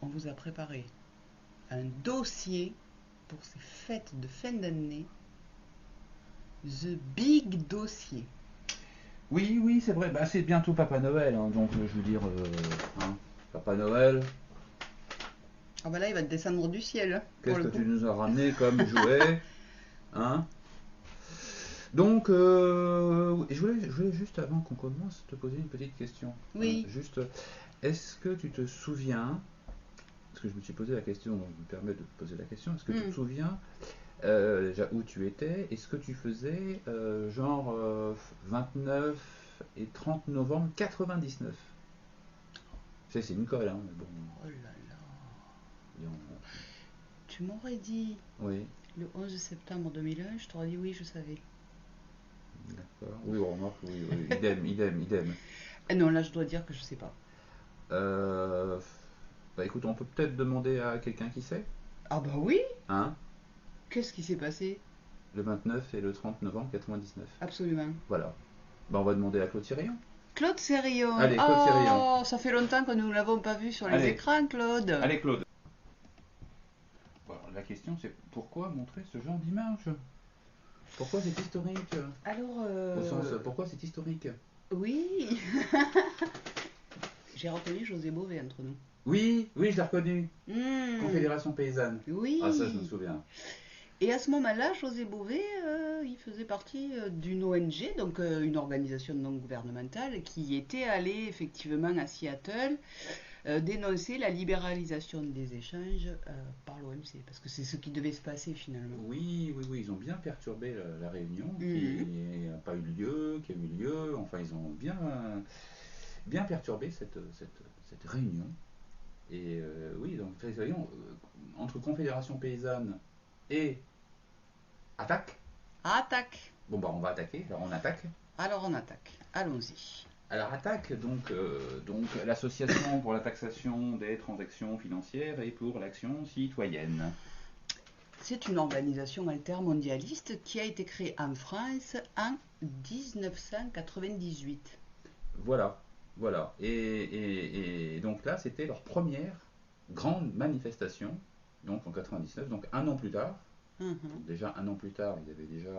on vous a préparé un dossier pour ces fêtes de fin d'année. The Big Dossier. Oui, oui, c'est vrai. Bah, c'est bientôt Papa Noël, hein, donc je veux dire, hein, Papa Noël. Ah bah là, il va te descendre du ciel. Hein, qu'est-ce que tu nous as ramené comme jouet, hein? Donc, je voulais juste, avant qu'on commence, te poser une petite question. Oui. Juste, est-ce que tu te souviens, parce que je me suis posé la question, donc je me permets de te poser la question, est-ce que tu te souviens déjà où tu étais et ce que tu faisais, genre 29 et 30 novembre 99? C'est une colle, hein, mais bon. Oh là là. Tu m'aurais dit oui. Le 11 septembre 2001, je t'aurais dit oui, je savais. D'accord. Oui, on remarque, oui, oui. idem. Non, là, je dois dire que je sais pas. Bah écoute, on peut peut-être demander à quelqu'un qui sait. Ah bah oui. Hein? Qu'est-ce qui s'est passé? Le 29 et le 30 novembre 99. Absolument. Voilà. Bah on va demander à Claude Sérillon. Claude Sérillon. Allez, Claude Sérillon. Ça fait longtemps que nous ne l'avons pas vu sur les écrans, Claude. Allez, Claude. Bon, la question c'est pourquoi montrer ce genre d'image? Pourquoi c'est historique? Alors, au sens, pourquoi c'est historique? Oui. J'ai reconnu José Bové entre nous. Oui, je l'ai reconnu. Confédération paysanne. Oui. Ah, ça, je me souviens. Et à ce moment-là, José Bové, il faisait partie d'une ONG, donc une organisation non gouvernementale, qui était allée effectivement à Seattle dénoncer la libéralisation des échanges par l'OMC, parce que c'est ce qui devait se passer finalement. Oui, ils ont bien perturbé la réunion, qui n'a pas eu lieu, qui a eu lieu, enfin ils ont bien perturbé cette réunion. Et oui, donc entre Confédération paysanne et attaque. Bon bah on va attaquer, alors on attaque. Allons-y. Alors attaque, donc l'association pour la taxation des transactions financières et pour l'action citoyenne. C'est une organisation altermondialiste qui a été créée en France en 1998. Voilà. Et donc là, c'était leur première grande manifestation, donc en 99, donc un an plus tard. Donc déjà un an plus tard, ils avaient déjà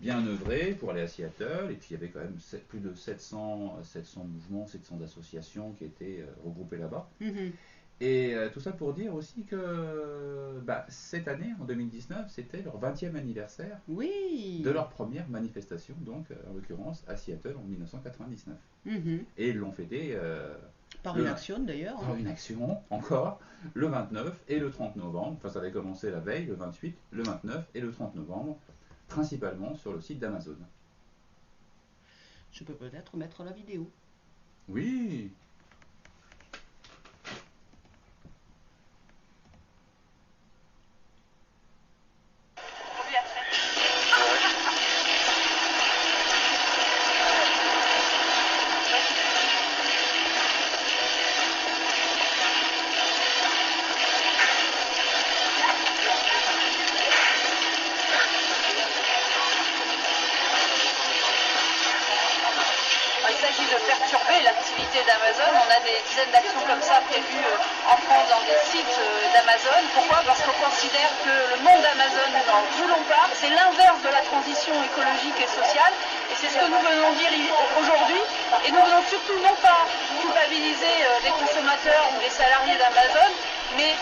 bien œuvré pour aller à Seattle, et puis il y avait quand même plus de 700 mouvements, 700 associations qui étaient regroupées là-bas. Et tout ça pour dire aussi que cette année, en 2019, c'était leur 20e anniversaire de leur première manifestation, donc en l'occurrence à Seattle en 1999. Et ils l'ont fêté par une action d'ailleurs. Par une action encore, le 29 et le 30 novembre. Enfin, ça avait commencé la veille, le 28, le 29 et le 30 novembre, principalement sur le site d'Amazon. Je peux peut-être mettre la vidéo. Oui. d'Amazon. On a des dizaines d'actions comme ça prévues en France dans des sites d'Amazon. Pourquoi? Parce qu'on considère que le monde d'Amazon, nous n'en voulons pas. C'est l'inverse de la transition écologique et sociale. Et c'est ce que nous venons dire aujourd'hui. Et nous venons surtout non pas culpabiliser les consommateurs ou les salariés d'Amazon, mais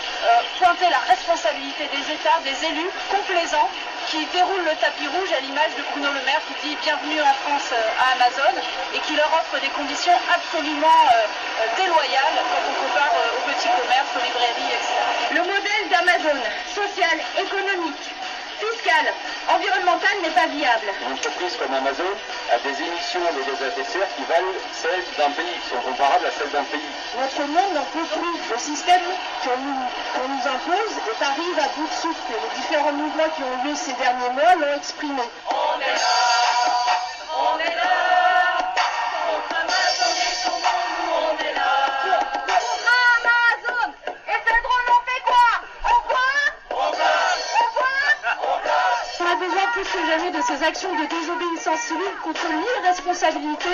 pointer la responsabilité des États, des élus complaisants qui déroulent le tapis rouge à l'image de Bruno Le Maire qui dit bienvenue en France à Amazon et qui leur offre des conditions absolument déloyales quand on compare aux petits commerces, aux librairies, etc. Le modèle d'Amazon, social, économique, fiscal, environnemental n'est pas viable. Une entreprise comme Amazon a des émissions de gaz à effet de serre qui valent celles d'un pays, qui sont comparables à celles d'un pays. Notre monde n'en peut plus. Le système qu'on nous impose est arrive à bout de souffle. Les différents mouvements qui ont lieu ces derniers mois l'ont exprimé. On est là, on est là, contre Amazon et son monde, nous on est là. Contre Amazon. Et c'est drôle, on fait quoi? On a besoin plus que jamais de ces actions de désobéissance civile contre l'irresponsabilité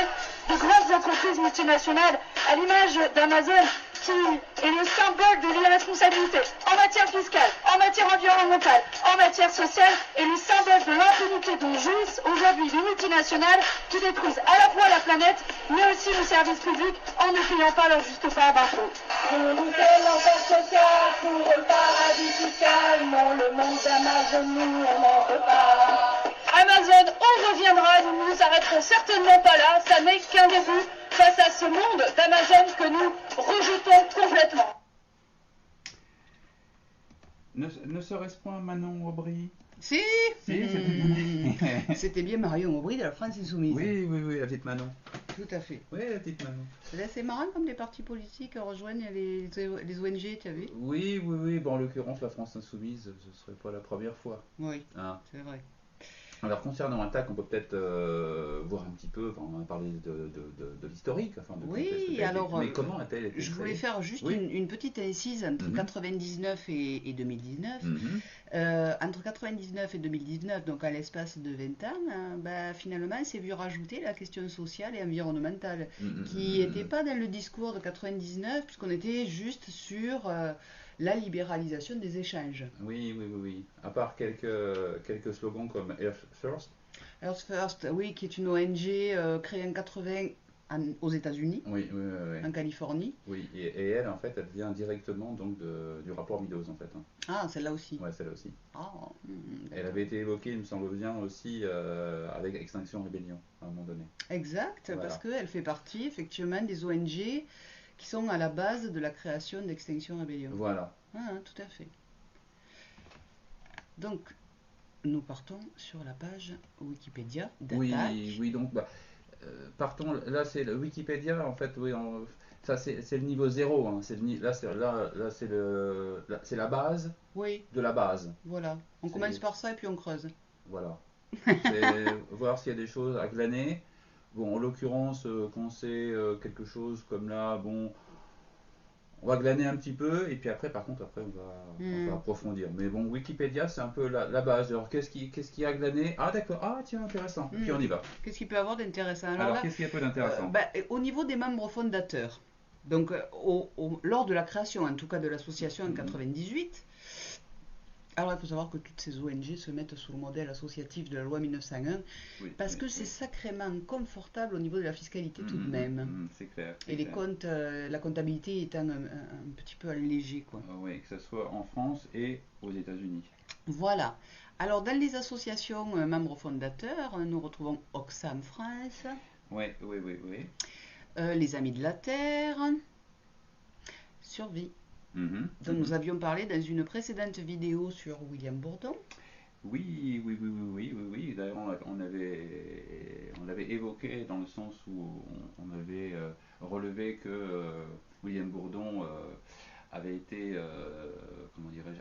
de grandes entreprises multinationales, à l'image d'Amazon, qui est le symbole de l'irresponsabilité en matière fiscale, en matière environnementale, en matière sociale, et le symbole de l'impunité dont jouissent aujourd'hui les multinationales qui détruisent à la fois la planète, mais aussi le service public en ne payant pas leur juste part d'impôts. Pour lutter l'enfer social, pour le paradis fiscal, non, le monde d'Amazon, nous, on n'en veut pas. Amazon, on reviendra, nous ne nous arrêterons certainement pas là, ça n'est qu'un début face à ce monde d'Amazon que nous rejetons complètement. Ne serait-ce point Manon Aubry? Si, c'était c'était bien Marion Aubry de la France Insoumise. Oui, la petite Manon. Tout à fait. Oui, la petite Manon. C'est assez marrant comme des partis politiques rejoignent les ONG, tu as vu? Oui. Bon, en l'occurrence, la France Insoumise, ce ne serait pas la première fois. Oui, Hein. c'est vrai. Alors, concernant Attac, on peut peut-être voir un petit peu, on va parler de l'historique. Enfin, de Oui, quand est-ce que t'as alors, été- mais comment a-t-elle été Je voulais créée? faire juste Oui. une petite incise entre Mhm. 99 et 2019. Mhm. Entre 99 et 2019, donc à l'espace de 20 ans, finalement, s'est vu rajouter la question sociale et environnementale, qui n'était pas dans le discours de 99, puisqu'on était juste sur la libéralisation des échanges. Oui. À part quelques slogans comme Earth First. Earth First, oui, qui est une ONG créée en 80 aux États-Unis, Oui. en Californie. Oui, et elle, en fait, elle vient directement donc du rapport Meadows, en fait. Hein. Ah, celle-là aussi. Ouais, celle-là aussi. Ah, Elle d'accord. avait été évoquée, il me semble bien, aussi avec Extinction Rebellion, à un moment donné. Exact, Voilà. parce qu'elle fait partie effectivement des ONG qui sont à la base de la création d'Extinction Rebellion. Voilà. Tout à fait. Donc, nous partons sur la page Wikipédia d'Attac. Oui, donc, partons, là, c'est le Wikipédia, en fait, oui, ça, c'est le niveau 0, hein, c'est la base Oui, de la base. voilà. On C'est- commence par ça et puis on creuse. Voilà. C'est voir s'il y a des choses à glaner. Bon, en l'occurrence, quand c'est quelque chose comme là, bon, on va glaner un petit peu, et puis après, par contre, on va approfondir. Mais bon, Wikipédia, c'est un peu la base. Alors, qu'est-ce qu'il y a à glaner? Ah, d'accord, ah, tiens, intéressant. Et puis on y va. Qu'est-ce qu'il peut y avoir d'intéressant? Alors, là, qu'est-ce qu'il y a peu d'intéressant? au niveau des membres fondateurs, donc lors de la création, en tout cas de l'association en 98, alors il faut savoir que toutes ces ONG se mettent sous le modèle associatif de la loi 1901, parce que c'est sacrément confortable au niveau de la fiscalité tout de même. C'est clair. Et les comptes, la comptabilité étant un petit peu allégée, quoi. Oui, que ce soit en France et aux États-Unis. Voilà. Alors, dans les associations membres fondateurs, nous retrouvons Oxfam France, Oui. les Amis de la Terre, Survie, dont nous avions parlé dans une précédente vidéo sur William Bourdon. Oui. D'ailleurs, on l'avait évoqué dans le sens où on avait relevé que William Bourdon avait été, comment dirais-je,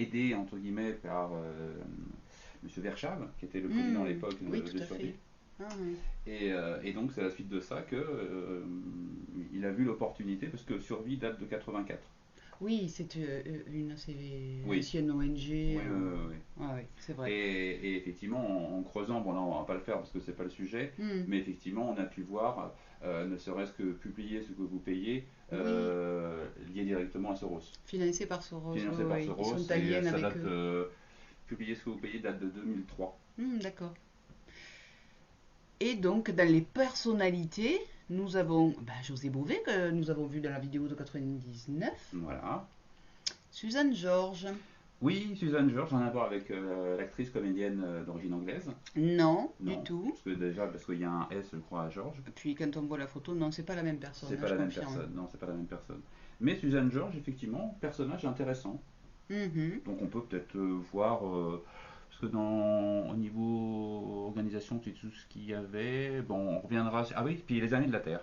aidé entre guillemets par M. Verschave, qui était le président à l'époque tout de à Survie. fait. Et donc c'est à la suite de ça que il a vu l'opportunité, parce que Survie date de 84. Oui, c'est une assez Oui. ancienne ONG. Oui. Ah oui, c'est vrai. Et effectivement, en creusant, bon là on va pas le faire parce que c'est pas le sujet, mais effectivement on a pu voir, ne serait-ce que publier ce que vous payez, lié directement à Soros. Financé par Soros. Financé par Ils Soros, sont en et lien ça avec date, eux. publier ce que vous payez date de 2003. D'accord. Et donc, dans les personnalités, nous avons José Bové, que nous avons vu dans la vidéo de 99. Voilà. Suzanne Georges. Oui, Suzanne Georges, rien à voir avec l'actrice comédienne d'origine anglaise. Non, Non, du tout. parce qu'il y a un S, je crois, à Georges. Puis quand on voit la photo, non, c'est pas la même personne. C'est pas la même personne. Non, c'est pas la même personne. Mais Suzanne Georges, effectivement, personnage intéressant. Donc on peut peut-être voir, parce que au niveau organisation, c'est tout ce qu'il y avait. Bon, on reviendra. Ah oui, puis les Amis de la Terre.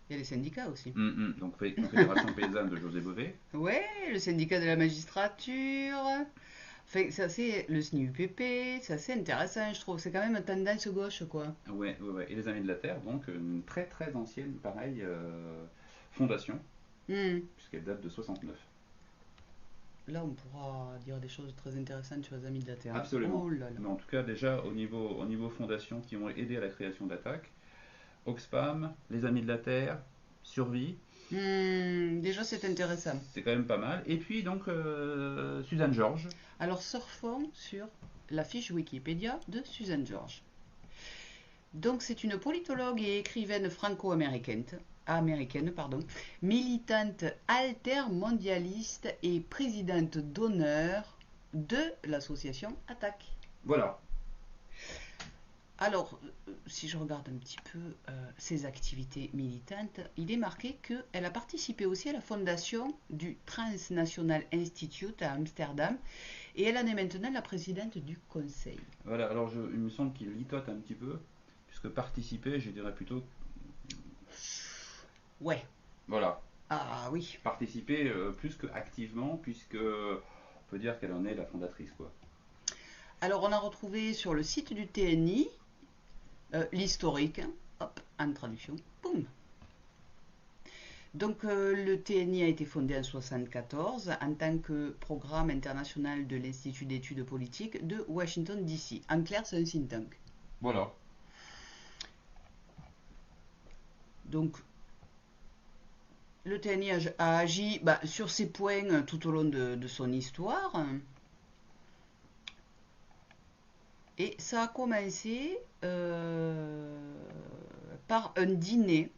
Il y a les syndicats aussi. Donc Confédération paysanne de José Bové. Ouais, le syndicat de la magistrature. Enfin, ça c'est le SNIUPP, c'est assez intéressant, je trouve. C'est quand même une tendance gauche, quoi. Ouais. Et les Amis de la Terre, donc une très très ancienne, pareil, fondation, puisqu'elle date de 69. Là, on pourra dire des choses très intéressantes sur les Amis de la Terre. Absolument. Oh là là. Mais en tout cas, déjà, au niveau fondation qui ont aidé à la création d'Attac, Oxfam, les Amis de la Terre, survie. Déjà, c'est intéressant. C'est quand même pas mal. Et puis donc Suzanne Georges. Alors, surfons sur la fiche Wikipédia de Suzanne Georges. Donc, c'est une politologue et écrivaine franco-américaine, militante altermondialiste et présidente d'honneur de l'association ATTAC. Voilà. Alors, si je regarde un petit peu ses activités militantes, il est marqué qu'elle a participé aussi à la fondation du Transnational Institute à Amsterdam et elle en est maintenant la présidente du conseil. Voilà, alors il me semble qu'il litote un petit peu, puisque participer, je dirais plutôt... Ouais. Voilà. Ah oui. Participer plus que activement, puisque on peut dire qu'elle en est la fondatrice, quoi. Alors, on a retrouvé sur le site du TNI l'historique, hein, hop, en traduction, boum. Donc le TNI a été fondé en 1974 en tant que programme international de l'Institut d'études politiques de Washington DC. En clair, c'est un think tank. Voilà. Donc le TNI a agi sur ces points tout au long de son histoire. Et ça a commencé par un dîner.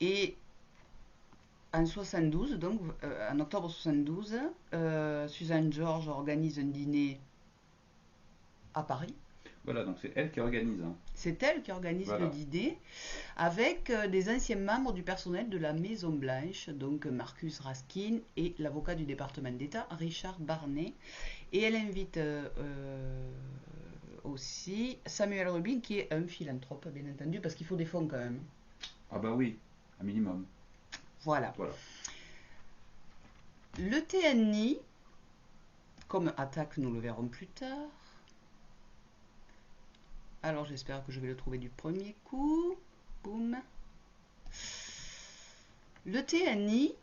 Et en 72, donc en octobre 72, Suzanne Georges organise un dîner à Paris. Voilà, donc c'est elle qui organise. Hein. C'est elle qui organise le dîner avec des anciens membres du personnel de la Maison Blanche, donc Marcus Raskin et l'avocat du département d'État, Richard Barney. Et elle invite aussi Samuel Rubin, qui est un philanthrope, bien entendu, parce qu'il faut des fonds quand même. Ah bah oui, un minimum. Voilà. Le TNI, comme ATTAC, nous le verrons plus tard. Alors j'espère que je vais le trouver du premier coup. Boum. Le TNI,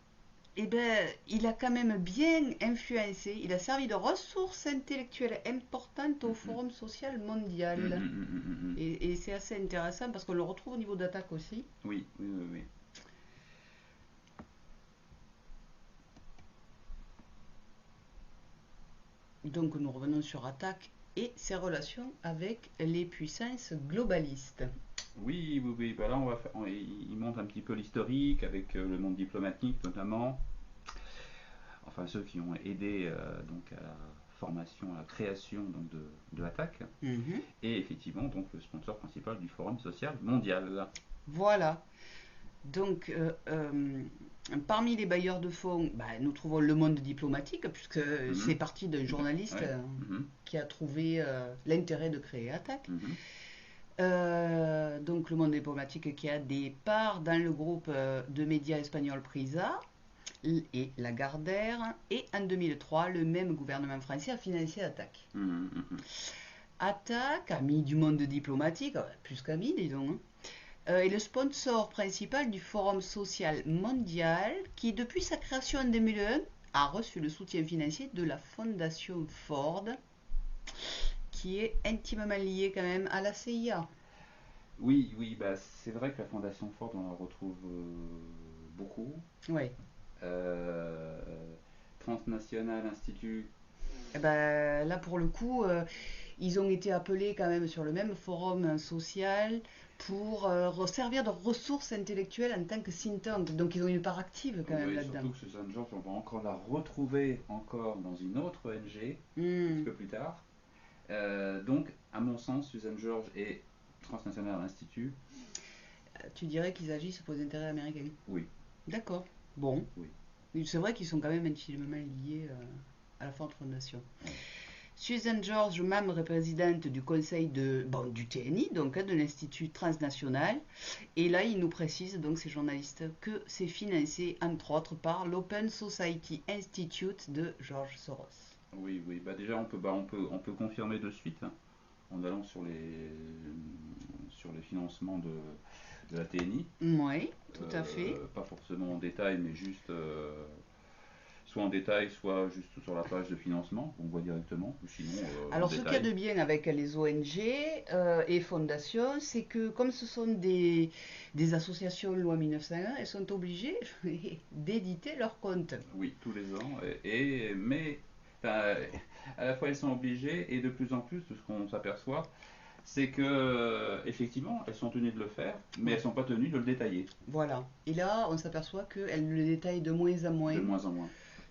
il a quand même bien influencé, il a servi de ressource intellectuelle importante au Forum social mondial. Et c'est assez intéressant parce qu'on le retrouve au niveau d'ATTAC aussi. Oui. Donc nous revenons sur ATTAC et ses relations avec les puissances globalistes. Oui. Bah là, il montre un petit peu l'historique avec le monde diplomatique notamment. Enfin, ceux qui ont aidé donc à la formation, à la création donc, de ATTAC. Et effectivement, donc le sponsor principal du Forum social mondial. Voilà. Donc, parmi les bailleurs de fonds, nous trouvons le monde diplomatique, puisque c'est parti d'un journaliste qui a trouvé l'intérêt de créer ATTAC. Donc, le monde diplomatique qui a des parts dans le groupe de médias espagnols Prisa et Lagardère. Et en 2003, le même gouvernement français a financé ATTAC. ATTAC, ami du monde diplomatique, plus qu'ami, disons, est le sponsor principal du Forum social mondial qui, depuis sa création en 2001, a reçu le soutien financier de la Fondation Ford, qui est intimement liée quand même à la CIA. Oui, c'est vrai que la Fondation Ford, on la retrouve beaucoup. Oui. Transnational Institute. Là, pour le coup, ils ont été appelés quand même sur le même forum social pour servir de ressources intellectuelles en tant que think tank. Donc ils ont une part active quand même là-dedans. Surtout que Suzanne Georges, on va encore la retrouver encore dans une autre ONG, un peu plus tard. Donc, à mon sens, Suzanne Georges et Transnational Institute. Tu dirais qu'ils agissent pour les intérêts américains? Oui. D'accord. Bon. Oui. C'est vrai qu'ils sont quand même intimement liés à la Ford Foundation. Suzanne Georges, membre et présidente du conseil du TNI, donc de l'Institut transnational. Et là, il nous précise, donc ces journalistes, que c'est financé entre autres par l'Open Society Institute de George Soros. Oui. Déjà, on peut confirmer de suite en allant sur les financements de la TNI. Oui, tout à fait. Pas forcément en détail, mais juste soit en détail, soit juste sur la page de financement, on voit directement, ou sinon Alors, en ce qu'il y a détail. de bien avec les ONG et fondations, c'est que comme ce sont des associations loi 1901, elles sont obligées d'éditer leurs comptes. Oui, tous les ans, mais enfin, à la fois elles sont obligées, et de plus en plus, de ce qu'on s'aperçoit, c'est que effectivement, elles sont tenues de le faire, mais elles ne sont pas tenues de le détailler, Voilà. Et là, on s'aperçoit qu'elles le détaillent de moins en moins. de moins en moins.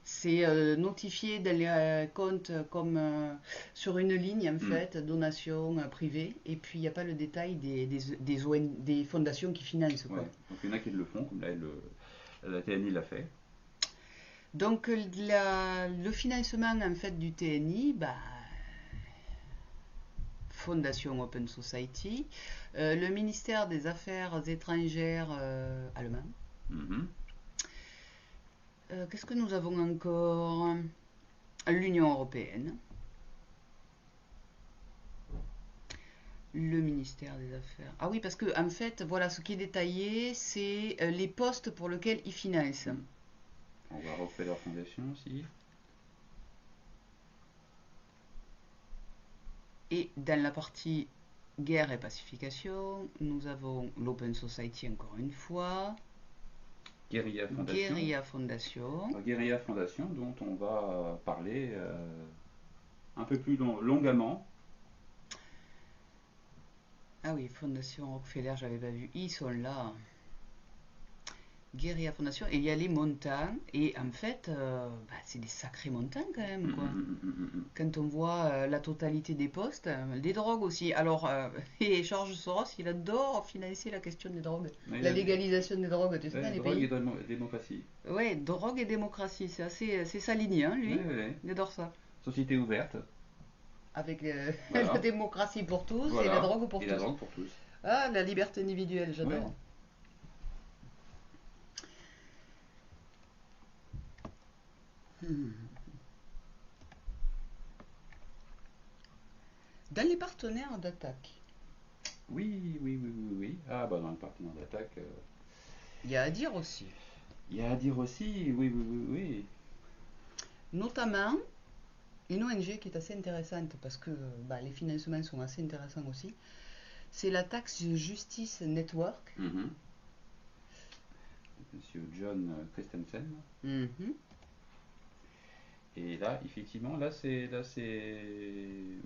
C'est notifié dans les comptes comme sur une ligne, en fait, donation privée, et puis il n'y a pas le détail des fondations qui financent, Ouais. quoi. Donc il y en a qui le font, comme là, la TNI l'a fait. Donc le financement, en fait, du TNI, bah, Fondation Open Society, le ministère des Affaires étrangères allemand. Mhm. Qu'est-ce que nous avons encore? L'Union européenne, le ministère des Affaires. Ah oui, parce que en fait, voilà, ce qui est détaillé, c'est les postes pour lesquels ils financent. On va Rockefeller Foundation aussi. Et dans la partie guerre et pacification, nous avons l'Open Society encore une fois. Guerilla Foundation. Guerilla Foundation. Alors, Guerilla Foundation, dont on va parler un peu plus longuement. Ah oui, Fondation Rockefeller, j'avais pas vu. Ils sont là. Guerilla Foundation. Et il y a les montants. Et en fait, bah, c'est des sacrés montants quand même, quoi. Quand on voit la totalité des postes, des drogues aussi. Alors, et George Soros, il adore financer la question des drogues. Mais La légalisation des drogues, tu sais, dans les drogue pays. et démocratie. Ouais, drogue et démocratie, c'est sa ligne, hein, lui. Ouais. Il adore ça. Société ouverte. Avec Voilà. la démocratie pour tous Voilà. et la drogue pour et tous. la drogue pour tous. Ah, la liberté individuelle, j'adore. Ouais. Dans les partenaires d'attaque, Oui. Ah, bah dans le partenaire d'attaque. il y a à dire aussi. Il y a à dire aussi, oui. Notamment, une ONG qui est assez intéressante parce que bah, les financements sont assez intéressants aussi. C'est la Tax Justice Network. Monsieur John Christensen. Et là, effectivement, c'est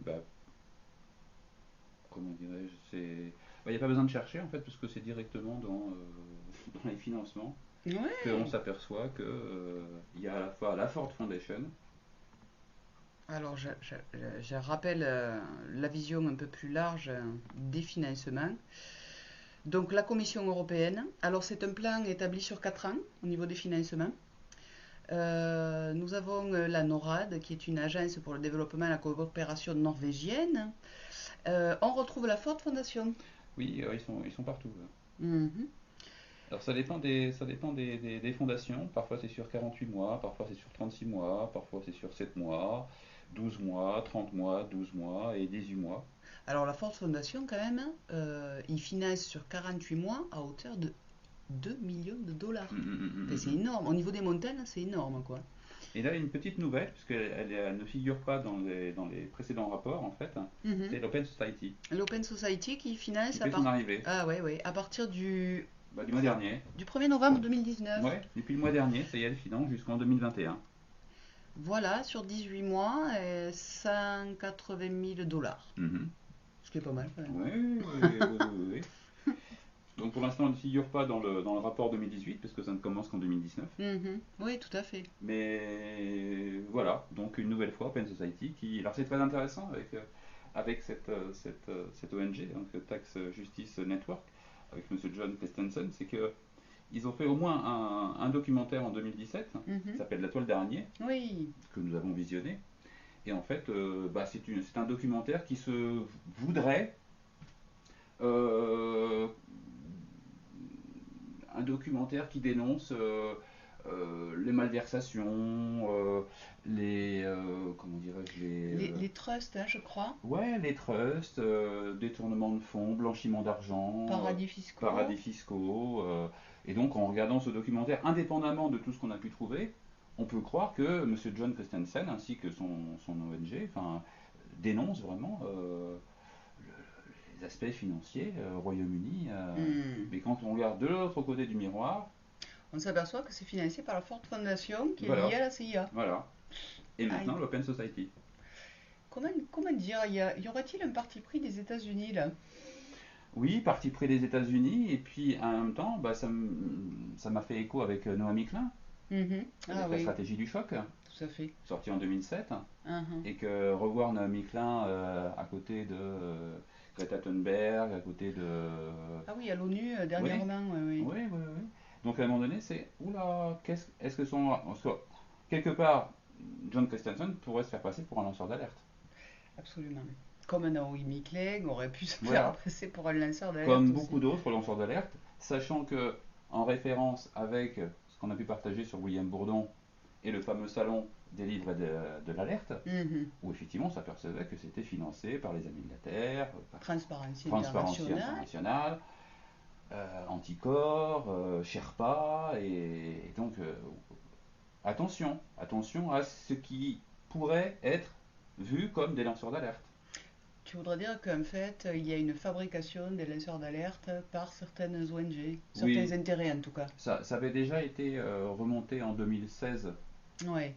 bah, comment dirais-je, il n'y a pas besoin de chercher en fait, parce que c'est directement dans les financements qu'on s'aperçoit qu'il y a à la fois la Ford Foundation. Alors, je rappelle la vision un peu plus large des financements. Donc, la Commission européenne, alors c'est un plan établi sur 4 ans au niveau des financements. Nous avons la NORAD, qui est une agence pour le développement et la coopération norvégienne. On retrouve la Ford Foundation. Oui, ils sont partout. Alors ça dépend des fondations. Parfois c'est sur 48 mois, parfois c'est sur 36 mois, parfois c'est sur 7 mois, 12 mois, 30 mois, 12 mois et 18 mois. Alors la Ford Foundation quand même, ils financent sur 48 mois à hauteur de 2 millions de dollars. C'est énorme. Au niveau des montagnes, c'est énorme, quoi. Et là, une petite nouvelle, puisqu'elle ne figure pas dans les précédents rapports, en fait, c'est l'Open Society. L'Open Society qui finance son arrivée. Ah ouais, à partir du mois dernier. Du 1er novembre 2019. Ouais, depuis le mois dernier, ça y est, elle finance jusqu'en 2021. Voilà, sur 18 mois, 180 000 dollars. Ce qui est pas mal, quand même. Oui. Donc pour l'instant, elle ne figure pas dans le rapport 2018, parce que ça ne commence qu'en 2019. Oui, tout à fait. Mais voilà, donc une nouvelle fois, Open Society, alors c'est très intéressant avec cette ONG, donc Tax Justice Network, avec M. John Christensen, c'est qu'ils ont fait au moins un documentaire en 2017, qui s'appelle La Toile d'araignée, que nous avons visionné. Et en fait, c'est un documentaire qui se voudrait un documentaire qui dénonce les malversations, comment dirais-je, les trusts, hein, je crois. Ouais, les trusts, détournement de fonds, blanchiment d'argent, paradis fiscaux. Et donc en regardant ce documentaire, indépendamment de tout ce qu'on a pu trouver, on peut croire que M. John Christensen ainsi que son ONG dénoncent vraiment les aspects financiers au Royaume-Uni. Mais quand on regarde de l'autre côté du miroir, on s'aperçoit que c'est financé par la Ford Foundation qui est voilà. liée à la CIA. Voilà. Et maintenant l'Open Society. Comment dire, y aurait-il un parti pris des États-Unis là? Oui, parti pris des États-Unis, et puis en même temps, ça m'a fait écho avec Noami Klein, avec la stratégie du choc, tout à fait, sortie en 2007, et que revoir Noami Klein à côté de Greta Thunberg, à côté de... Ah oui, à l'ONU dernièrement, oui. Oui. Donc à un moment donné, c'est, oula, est-ce que quelque part, John Christensen pourrait se faire passer pour un lanceur d'alerte. Absolument. Comme Naomi Klein aurait pu se faire passer pour un lanceur d'alerte. Comme beaucoup d'autres lanceurs d'alerte, sachant que, en référence avec ce qu'on a pu partager sur William Bourdon et le fameux salon des livres de l'alerte, où effectivement on s'apercevait que c'était financé par les Amis de la Terre, par Transparency International, Anticorps, Sherpa, et donc attention à ce qui pourrait être vu comme des lanceurs d'alerte. Tu voudrais dire qu'en fait, il y a une fabrication des lanceurs d'alerte par certaines ONG, certains intérêts en tout cas. Ça avait déjà été remonté en 2016. Ouais.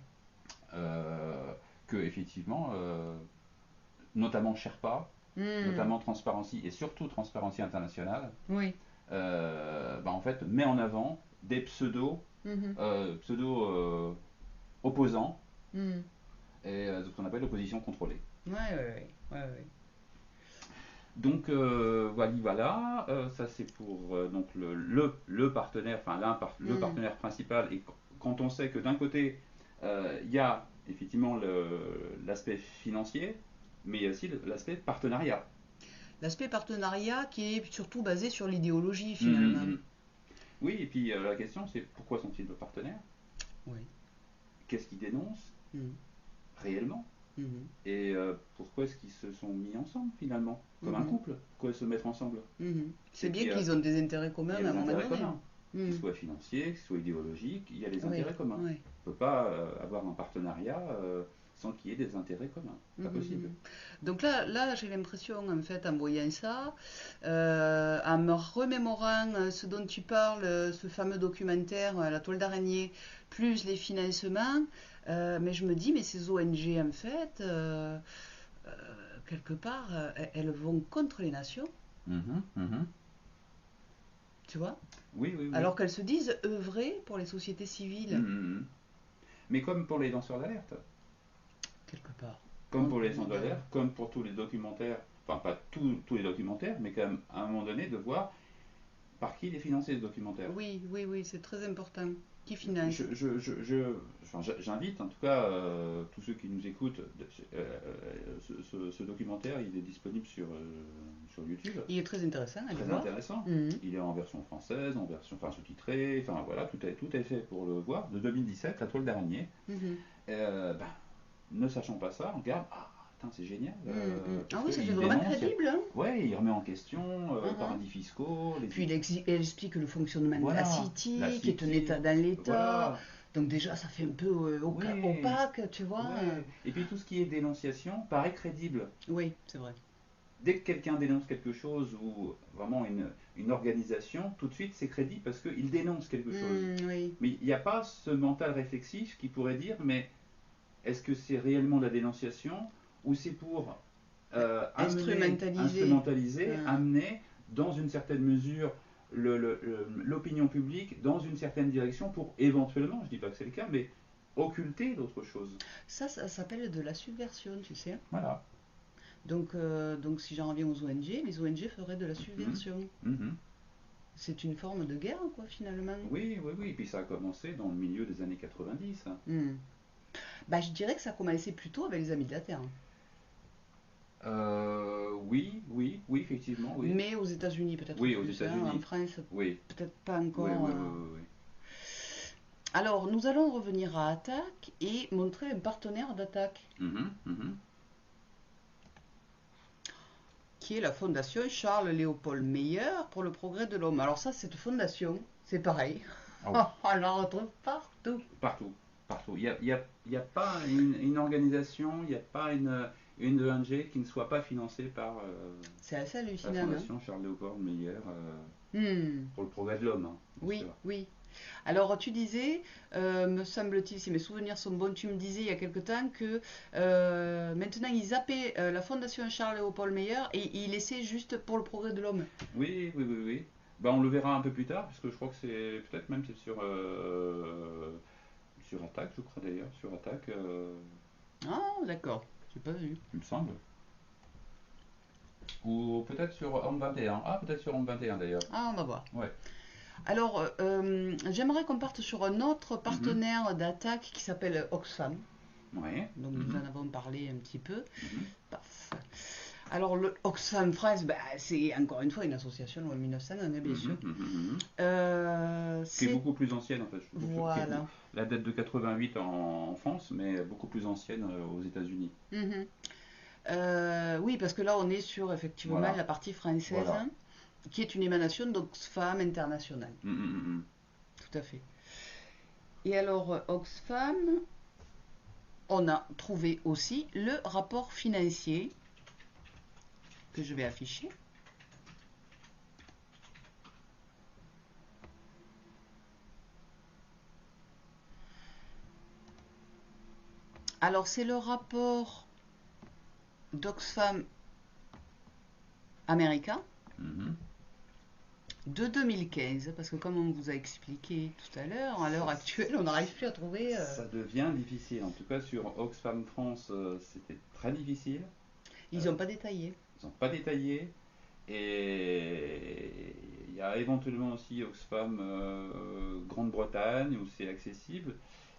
Que effectivement, notamment Sherpa, notamment Transparency et surtout Transparency International, en fait met en avant des pseudo opposants et ce qu'on appelle l'opposition contrôlée. Ouais. Donc voilà, ça c'est pour donc le partenaire, le partenaire principal. Et quand on sait que d'un côté il y a effectivement l'aspect financier, mais il y a aussi l'aspect partenariat. L'aspect partenariat qui est surtout basé sur l'idéologie finalement. Oui, et puis la question c'est pourquoi sont-ils partenaires? Qu'est-ce qu'ils dénoncent réellement? Et pourquoi est-ce qu'ils se sont mis ensemble finalement, comme un couple? Pourquoi se mettre ensemble? C'est bien qu'ils ont des intérêts communs à un moment donné. Qu'ils soient financiers, qu'ils soient idéologiques, il y a des intérêts communs. On ne peut pas avoir un partenariat sans qu'il y ait des intérêts communs. C'est pas possible. Donc là j'ai l'impression, en fait, en voyant ça, en me remémorant ce dont tu parles, ce fameux documentaire, La toile d'araignée, plus les financements, mais je me dis, mais ces ONG, en fait, quelque part, elles vont contre les nations. Tu vois? Oui. Alors qu'elles se disent œuvrer pour les sociétés civiles. Mais comme pour les lanceurs d'alerte. Quelque part. Comme pour les lanceurs d'alerte, comme pour tous les documentaires, enfin pas tous les documentaires, mais quand même à un moment donné de voir par qui il est financé ce documentaire. Oui, c'est très important. Qui finance? J'invite en tout cas tous ceux qui nous écoutent, ce documentaire il est disponible sur YouTube. Il est très intéressant. Très intéressant. Il est en version française, en version sous-titrée, enfin voilà, tout est fait pour le voir. De 2017, La toile d'araignée. Ne sachant pas ça, on regarde, c'est génial. Ah oui, ça fait vraiment crédible. Ouais, il remet en question paradis fiscaux. Puis il explique le fonctionnement de la City, qui est un État dans l'État. Donc déjà, ça fait un peu opaque, tu vois. Et puis tout ce qui est dénonciation paraît crédible. Oui, c'est vrai. Dès que quelqu'un dénonce quelque chose ou vraiment une organisation, tout de suite c'est crédible parce qu'il dénonce quelque chose. Mais il n'y a pas ce mental réflexif qui pourrait dire, mais est-ce que c'est réellement de la dénonciation ou c'est pour instrumentaliser, amener dans une certaine mesure l'opinion publique dans une certaine direction pour éventuellement, je ne dis pas que c'est le cas, mais occulter d'autres choses. Ça s'appelle de la subversion, tu sais. Voilà. Donc si j'en reviens aux ONG, les ONG feraient de la subversion. C'est une forme de guerre, quoi, finalement. Oui. Et puis ça a commencé dans le milieu des années 90. Je dirais que ça a commencé plutôt avec les Amis de la Terre. Oui, effectivement. Oui. Mais aux États-Unis, peut-être. Oui, aux États-Unis. En France, peut-être pas encore. Oui. Alors, nous allons revenir à Attaque et montrer un partenaire d'Attaque. Qui est la fondation Charles-Léopold Meyer pour le progrès de l'homme. Alors ça, cette fondation, c'est pareil. On la retrouve partout. partout. Il y a pas une organisation, il n'y a pas une ONG qui ne soit pas financée par C'est assez la hallucinant. Fondation Charles-Léopold Meyer Hmm. pour le progrès de l'homme. Hein, bien Oui, sûr. oui. Alors, tu disais, me semble-t-il, si mes souvenirs sont bons, tu me disais il y a quelque temps que maintenant ils zappaient la Fondation Charles-Léopold Meyer et ils laissaient juste pour le progrès de l'homme. Oui, oui, oui, oui. Ben, on le verra un peu plus tard, puisque je crois que c'est peut-être même c'est sur Attaque, je crois d'ailleurs, sur Attaque, Ah, d'accord, j'ai pas vu. il me semble. Ou peut-être sur Homme 21. Ah, peut-être sur Homme 21 d'ailleurs. Ah, on va voir. Ouais. Alors, j'aimerais qu'on parte sur un autre Mhm. partenaire d'attaque qui s'appelle Oxfam. Ouais. Donc, nous en avons parlé un petit peu. Mhm. Paf. Alors, le Oxfam France, bah, c'est encore une fois une association en 1900, hein, bien sûr. Mhm. Qui est C'est beaucoup plus ancienne en fait. Je trouve que voilà. la date de 88 en France, mais beaucoup plus ancienne aux États-Unis. Mhm. Oui, parce que là, on est sur effectivement Voilà. la partie française, Voilà. qui est une émanation d'Oxfam International. Mhm. Tout à fait. Et alors, Oxfam, on a trouvé aussi le rapport financier que je vais afficher. Alors, c'est le rapport d'Oxfam américain Mhm. de 2015, parce que comme on vous a expliqué tout à l'heure actuelle, on n'arrive plus à trouver... Ça devient difficile. En tout cas, sur Oxfam France, c'était très difficile. Ils n'ont pas détaillé. Ils n'ont pas détaillé. Et il y a éventuellement aussi Oxfam Grande-Bretagne où c'est accessible.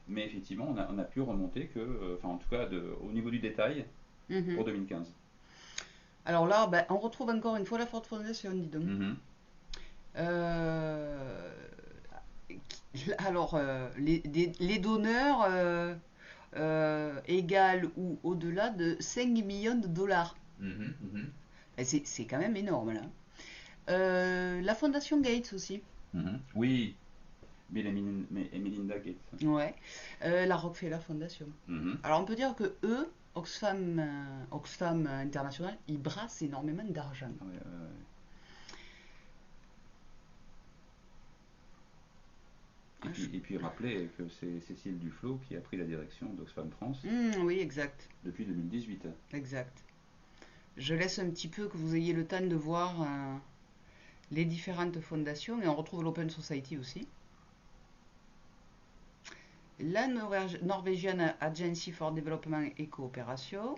Mais effectivement, on a pu remonter que, enfin en tout cas au niveau du détail, Mhm. pour 2015. Alors là, ben, on retrouve encore une fois la Ford Foundation, dis donc. Mhm. Euh, alors, les donneurs égale ou au-delà de 5 millions de dollars. Mhm. Et c'est quand même énorme, là. La Fondation Gates aussi. Mhm. Oui, Bill et Melinda Gates. Ouais. La Rockefeller Foundation. Mhm. Alors, on peut dire que eux, Oxfam International, ils brassent énormément d'argent. Ouais. Et puis rappeler que c'est Cécile Duflot qui a pris la direction d'Oxfam France Oui, exact. depuis 2018. Exact. Je laisse un petit peu que vous ayez le temps de voir les différentes fondations et on retrouve l'Open Society aussi. La Norwegian Agency for Development et Coopération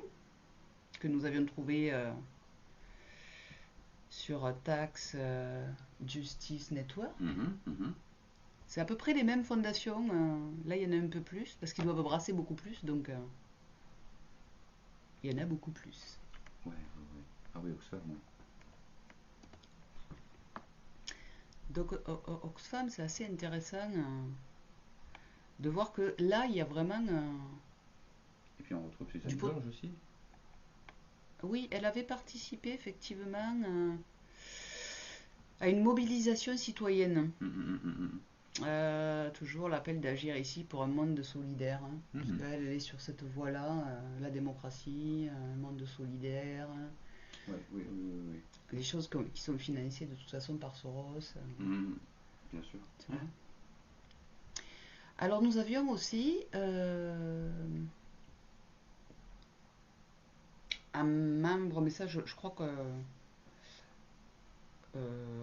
que nous avions trouvé sur Tax Justice Network. Mhm. C'est à peu près les mêmes fondations. Là, il y en a un peu plus parce qu'ils doivent brasser beaucoup plus, donc il y en a beaucoup plus. Ouais. Ah oui, Oxfam, oui. Donc Oxfam, c'est assez intéressant de voir que là, il y a vraiment... Et puis on retrouve Susan Du pot- George aussi. Oui, elle avait participé effectivement à une mobilisation citoyenne. Toujours l'appel d'agir ici pour un monde solidaire. Parce qu'elle est sur cette voie-là, la démocratie, un monde solidaire. Ouais, oui. Des choses qui sont financées de toute façon par Soros. Bien sûr. Tu vois. Alors nous avions aussi un membre, mais ça je crois que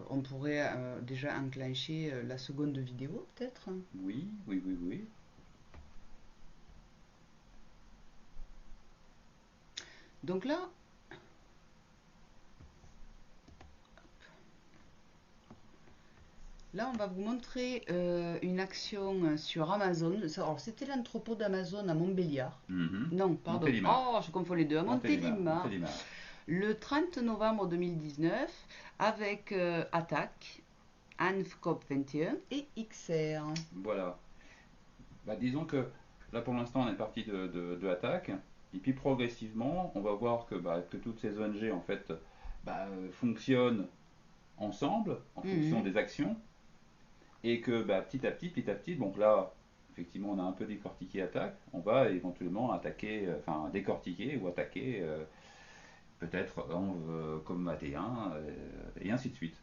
on pourrait déjà enclencher la seconde vidéo peut-être. Oui. Donc là, on va vous montrer une action sur Amazon. Alors, c'était l'entrepôt d'Amazon à Montbéliard. Non, pardon. Montélimar. Oh, je confonds les deux. À Montélimar. Le 30 novembre 2019, avec Attaque, ANFCOP 21 et XR. Voilà. Bah, disons que là pour l'instant on est parti de Attaque. Et puis progressivement, on va voir que toutes ces ONG en fait fonctionnent ensemble en fonction des actions. Et que petit à petit, donc là, effectivement on a un peu décortiqué attaque, on va éventuellement attaquer, enfin décortiquer ou attaquer peut-être comme AT1 et ainsi de suite.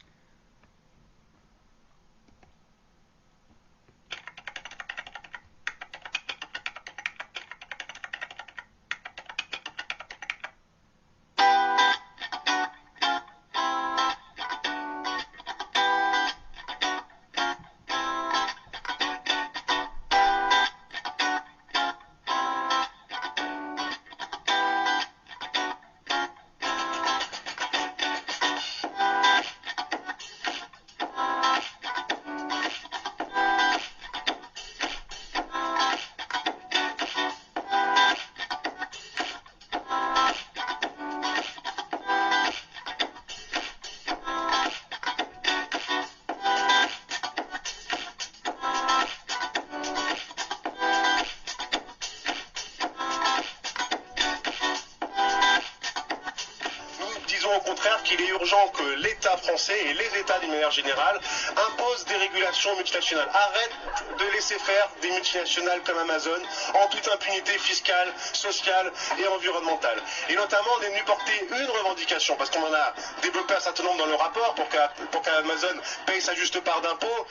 Au contraire qu'il est urgent que l'État français et les États d'une manière générale imposent des régulations multinationales. Arrête de laisser faire des multinationales comme Amazon en toute impunité fiscale, sociale et environnementale. Et notamment, on est venu porter une revendication, parce qu'on en a développé un certain nombre dans le rapport pour qu'Amazon paye sa juste part d'impôts,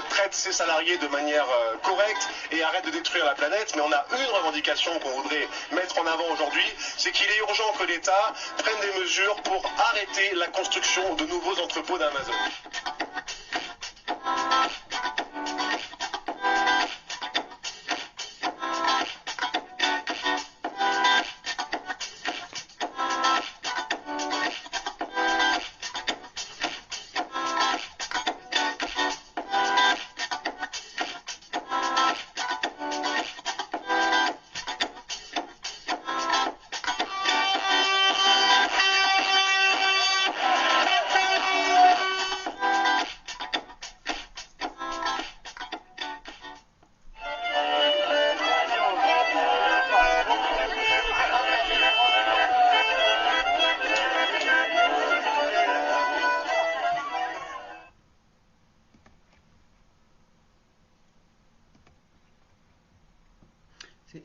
traite ses salariés de manière correcte et arrête de détruire la planète. Mais on a une revendication qu'on voudrait mettre en avant aujourd'hui, c'est qu'il est urgent que l'État prenne des mesures pour arrêter la construction de nouveaux entrepôts d'Amazon.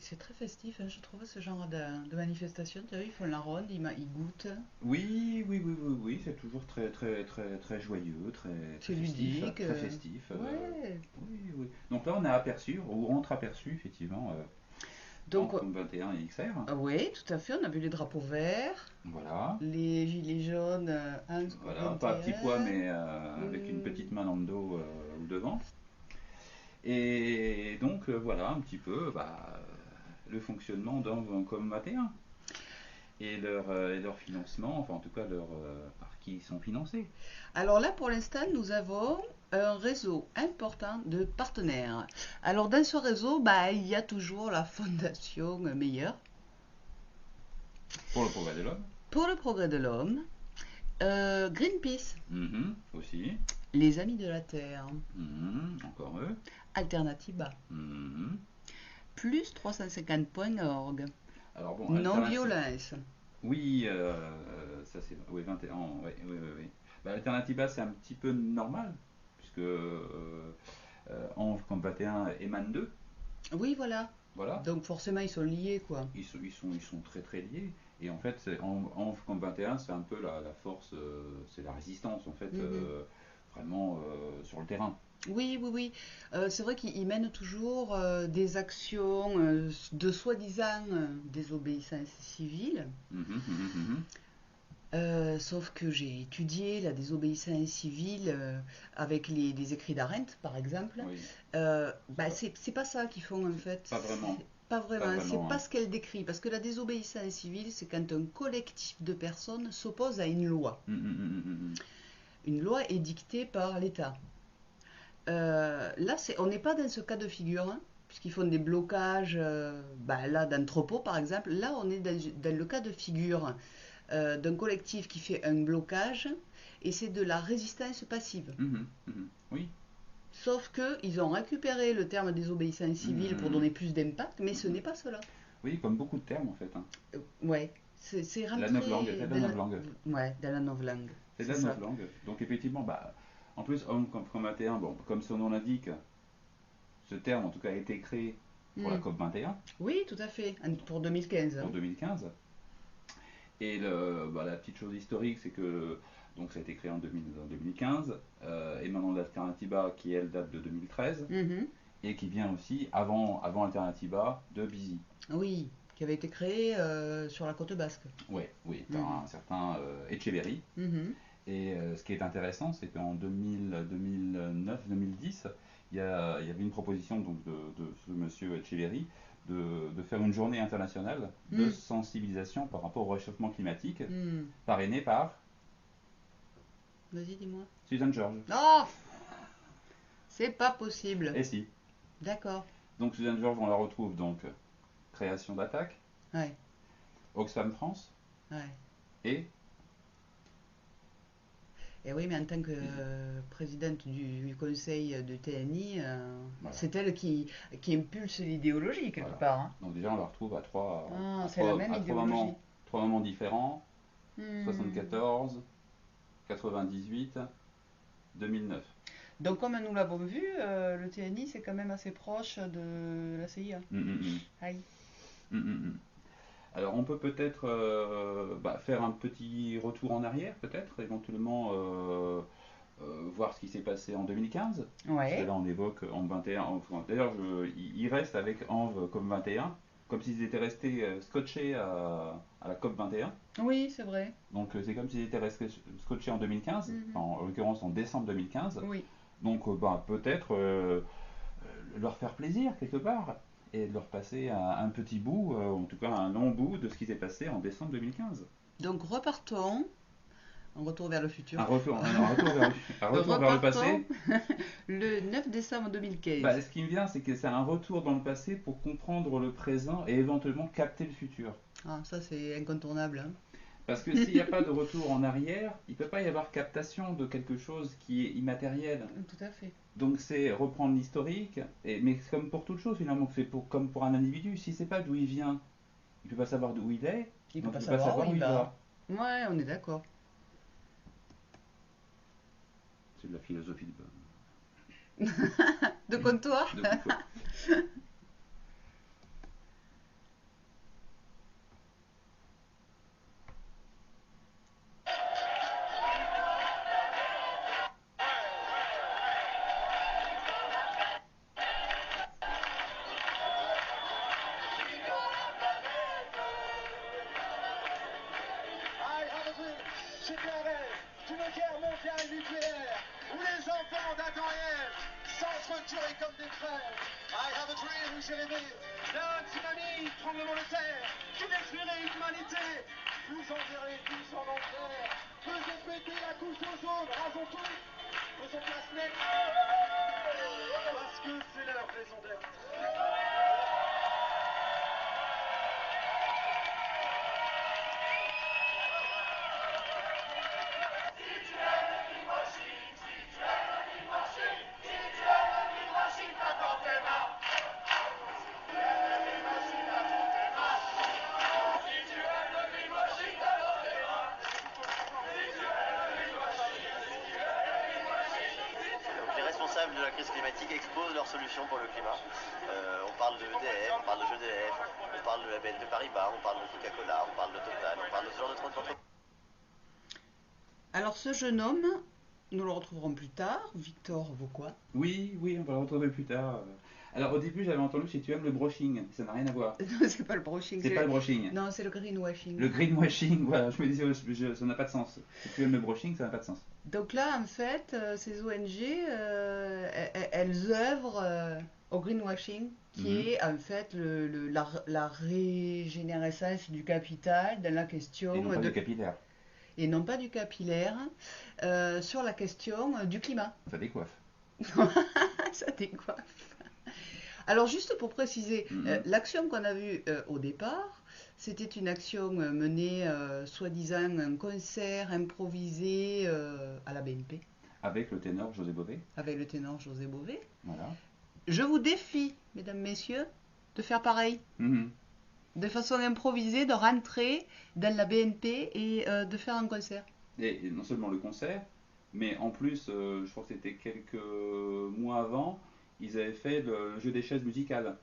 C'est très festif, hein, je trouve, ce genre de manifestation. Tu vois, ils font la ronde, ils goûtent. Oui, c'est toujours très joyeux, très ludique. Festif, très festif. Ouais. Oui. Donc là, on a aperçu, ou entreaperçu, effectivement, donc, en 21 et XR. Oui, tout à fait, on a vu les drapeaux verts. Voilà. Les gilets jaunes, voilà, pas à petit pois, mais avec une petite main dans le dos ou devant. Et donc, voilà un petit peu le fonctionnement comme AT1 et leur financement, enfin en tout cas par qui ils sont financés. Alors là, pour l'instant, nous avons un réseau important de partenaires. Alors dans ce réseau, il y a toujours la Fondation Meilleur. Pour le progrès de l'homme. Pour le progrès de l'homme. Greenpeace. Aussi. Les Amis de la Terre. Encore eux. Alternativa. Plus 350.org. Alors bon, non-violence. Oui, ça c'est... Oui, 21, oui. Alternativa, c'est un petit peu normal, puisque comme 21 émane d'eux. Oui, voilà. Voilà. Donc forcément, ils sont liés, quoi. Ils sont très liés. Et en fait, en comme 21, c'est un peu la force, c'est la résistance, en fait, vraiment sur le terrain. Oui. C'est vrai qu'ils mènent toujours des actions de soi-disant désobéissance civile. Sauf que j'ai étudié la désobéissance civile avec les écrits d'Arendt, par exemple. Oui. C'est pas ça qu'ils font, en fait. Pas vraiment. Pas vraiment, c'est pas ce qu'elle décrit. Parce que la désobéissance civile, c'est quand un collectif de personnes s'oppose à une loi. Une loi édictée par l'État. Là, on n'est pas dans ce cas de figure, hein, puisqu'ils font des blocages là d'entrepôts, par exemple. Là, on est dans le cas de figure d'un collectif qui fait un blocage, et c'est de la résistance passive. Oui. Sauf qu'ils ont récupéré le terme désobéissance civile pour donner plus d'impact, mais ce n'est pas cela. Oui, comme beaucoup de termes, en fait. Ouais, c'est rentré... La novlangue, c'est de la novlangue. Ouais, de la novlangue. C'est de la novlangue. Donc effectivement, en plus, homme comme 21, bon, comme son nom l'indique, ce terme en tout cas a été créé pour la COP 21. Oui, tout à fait, pour 2015. Pour 2015. Et la petite chose historique, c'est que donc ça a été créé en 2015, et maintenant l'Alternativa qui elle date de 2013, et qui vient aussi avant Alternativa de Bizi. Oui, qui avait été créé sur la côte basque. Ouais, oui, par un certain Echeverry. Et ce qui est intéressant, c'est qu'en 2009-2010, il y avait une proposition donc, de ce monsieur Echeverry de faire une journée internationale de sensibilisation par rapport au réchauffement climatique, parrainée par... Vas-y, dis-moi. Susan George. Oh, c'est pas possible. Et si. D'accord. Donc Susan George, on la retrouve donc création d'attaque, ouais. Oxfam France, ouais. Et oui, mais en tant que présidente du conseil de TNI, voilà. C'est elle qui impulse l'idéologie quelque part. Hein. Donc déjà on la retrouve à trois moments différents, 74, 98, 2009. Donc comme nous l'avons vu, le TNI c'est quand même assez proche de la CIA. Aïe. Alors on peut peut-être faire un petit retour en arrière, peut-être, éventuellement voir ce qui s'est passé en 2015. Ouais. Parce que là on évoque en 21. D'ailleurs, il reste avec Anve comme 21, comme s'ils étaient restés scotchés à la COP 21. Oui, c'est vrai. Donc c'est comme s'ils étaient restés scotchés en 2015, en l'occurrence en décembre 2015. Oui. Donc peut-être leur faire plaisir quelque part. Et de leur passer un petit bout, en tout cas un long bout de ce qui s'est passé en décembre 2015. Donc repartons, un retour vers le futur. Un retour vers le passé. Le 9 décembre 2015. Ce qui me vient, c'est que c'est un retour dans le passé pour comprendre le présent et éventuellement capter le futur. Ah, ça c'est incontournable. Hein. Parce que s'il n'y a pas de retour en arrière, il ne peut pas y avoir captation de quelque chose qui est immatériel. Tout à fait. Donc c'est reprendre l'historique, mais comme pour toute chose finalement, comme pour un individu, s'il ne sait pas d'où il vient, il ne peut pas savoir d'où il est, il ne peut pas savoir où il va. Ouais, on est d'accord. C'est de la philosophie de comptoir. De comptoir. De la crise climatique exposent leurs solutions pour le climat. On parle de EDF, on parle de GDF, on parle de la BNP Paribas, on parle de Coca-Cola, on parle de Total, on parle de ce genre d'entreprise. Alors ce jeune homme, nous le retrouverons plus tard, Victor Vauquois. Oui, on va le retrouver plus tard. Alors au début j'avais entendu si tu aimes le brushing, ça n'a rien à voir. Non, c'est pas le brushing. C'est pas le brushing. Non, c'est le greenwashing. Le greenwashing, voilà, je me disais, ça n'a pas de sens. Si tu aimes le brushing, ça n'a pas de sens. Donc là, en fait, ces ONG, elles œuvrent au greenwashing, qui est en fait la régénérescence du capital dans la question... Et non pas du capillaire. Et non pas du capillaire, sur la question du climat. Ça décoiffe. Ça décoiffe. Alors juste pour préciser, l'action qu'on a vue au départ, c'était une action menée, soi-disant, un concert improvisé à la BNP. Avec le ténor José Bové. Avec le ténor José Bové. Voilà. Je vous défie, mesdames, messieurs, de faire pareil. De façon improvisée, de rentrer dans la BNP et de faire un concert. Et non seulement le concert, mais en plus, je crois que c'était quelques mois avant, ils avaient fait le jeu des chaises musicales.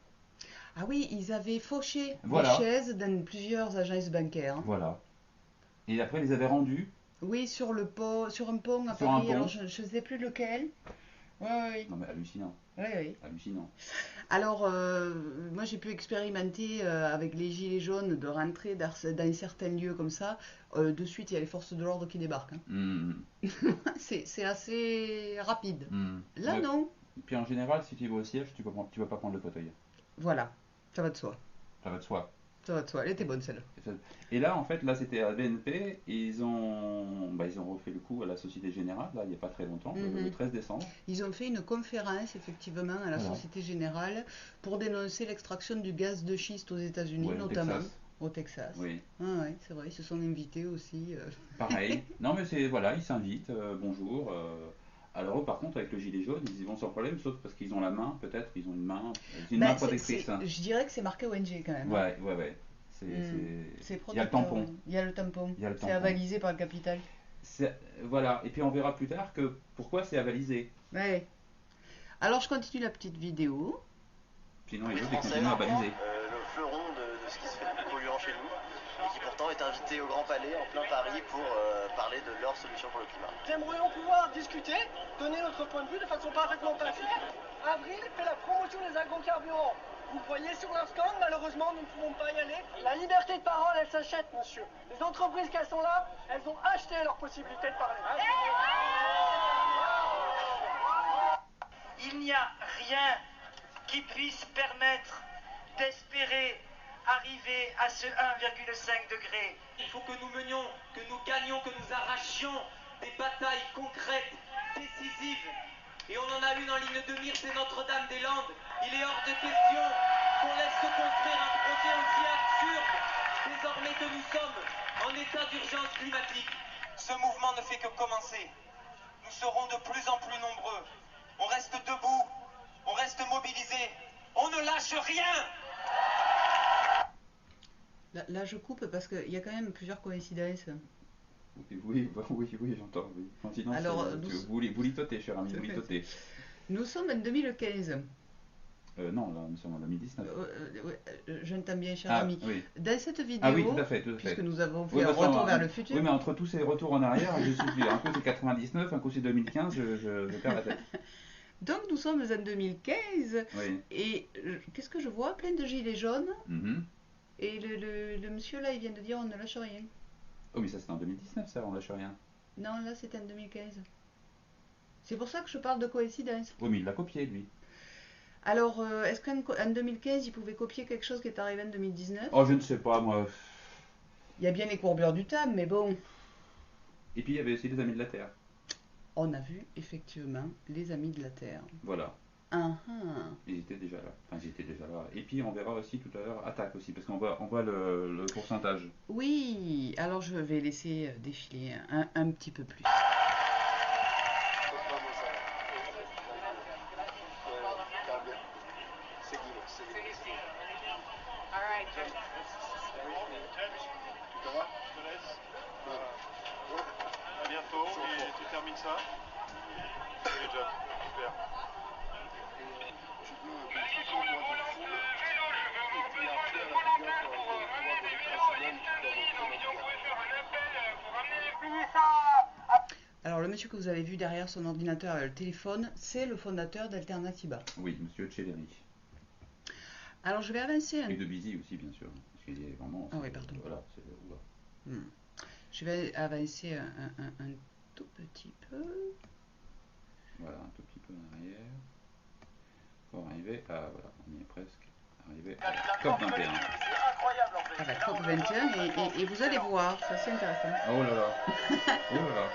Ah oui, ils avaient fauché Voilà. des chaises dans plusieurs agences bancaires. Voilà. Et après, ils les avaient rendus. Oui, sur un pont à Sur un Paris, pont. alors je ne sais plus lequel. Oui. Non mais hallucinant. Oui. Hallucinant. Alors, moi j'ai pu expérimenter avec les gilets jaunes de rentrer dans certains lieux comme ça. De suite, il y a les forces de l'ordre qui débarquent. Hein. C'est assez rapide. Là, ouais. non. Et puis en général, si tu vas au siège, tu vas pas prendre le fauteuil. Voilà, ça va de soi. Ça va de soi. Ça va de soi, elle était bonne celle-là. Et là, en fait, là c'était à BNP, et ils ont refait le coup à la Société Générale, là, il n'y a pas très longtemps, le 13 décembre. Ils ont fait une conférence, effectivement, à la Société Générale pour dénoncer l'extraction du gaz de schiste aux États-Unis, notamment. Au Texas. Oui. Ah ouais, c'est vrai, ils se sont invités aussi. Pareil. Non, mais c'est, voilà, ils s'invitent, bonjour. Alors eux, par contre, avec le gilet jaune, ils y vont sans problème, sauf parce qu'ils ont la main, peut-être, ils ont une main protectrice. Je dirais que c'est marqué ONG quand même. Ouais. C'est il y a le tampon. Il y a le tampon. C'est avalisé par le capital. Voilà, et puis on verra plus tard que pourquoi c'est avalisé. Ouais. Alors je continue la petite vidéo. Sinon les autres ils continuent à baliser. Le fleuron de ce qui se fait de plus polluant chez nous, et qui pourtant est invité au Grand Palais en plein Paris pour parler de leur solution pour le climat. Nous aimerions pouvoir discuter, donner notre point de vue de façon parfaitement pacifique. Avril fait la promotion des agrocarburants. Vous le voyez sur leur stand, malheureusement nous ne pouvons pas y aller. La liberté de parole, elle s'achète, monsieur. Les entreprises qui sont là, elles ont acheté leur possibilité de parler. Il n'y a rien qui puisse permettre d'espérer arriver à ce 1,5 degré. Il faut que nous menions, que nous gagnions, que nous arrachions des batailles concrètes, décisives. Et on en a une en ligne de mire, c'est Notre-Dame-des-Landes. Il est hors de question qu'on laisse se construire un projet aussi absurde, désormais que nous sommes en état d'urgence climatique. Ce mouvement ne fait que commencer. Nous serons de plus en plus nombreux. On reste debout, on reste mobilisés, on ne lâche rien. Là je coupe parce qu'il y a quand même plusieurs coïncidences. Oui, j'entends. Oui. Sinon, alors, vous litotez, cher ami, vous litotez. Nous sommes en 2015. Non, là, nous sommes en 2019. Je n'entends bien, cher ami. Oui. Dans cette vidéo, oui, tout à fait. puisque nous avons fait un retour vers le futur. Oui, mais entre tous ces retours en arrière, je suis plus. Un coup c'est 99, un coup c'est 2015, je perds la tête. Donc nous sommes en 2015, oui. Et qu'est-ce que je vois? Plein de gilets jaunes. Et le monsieur là, il vient de dire on ne lâche rien. Oh, mais ça c'était en 2019, ça, on lâche rien. Non, là c'était en 2015. C'est pour ça que je parle de coïncidence. Oui, mais il l'a copié, lui. Alors, est-ce qu'en 2015, il pouvait copier quelque chose qui est arrivé en 2019? Oh, je ne sais pas, moi. Il y a bien les courbures du temps, mais bon. Et puis, il y avait aussi les Amis de la Terre. On a vu, effectivement, les Amis de la Terre. Voilà. Ils étaient déjà là. Enfin, ils étaient déjà là. Et puis, on verra aussi tout à l'heure Attaque aussi, parce qu'on voit le pourcentage. Oui, alors je vais laisser défiler un petit peu plus. À bientôt, et tu termines ça. Good job, super. Alors le monsieur que vous avez vu derrière son ordinateur avec le téléphone, c'est le fondateur d'Alternativa. Oui, monsieur Celleri. Alors je vais avancer Et de Busy aussi, bien sûr. Parce qu'il est vraiment... Ah oui, pardon. Voilà, c'est... Je vais avancer un tout petit peu. Voilà, un tout petit peu en arrière. Pour arriver à... Voilà, on y est presque. Arriver à la COP 21. À la COP 21, et vous allez voir, ça c'est intéressant. Oh là là. Oh là là.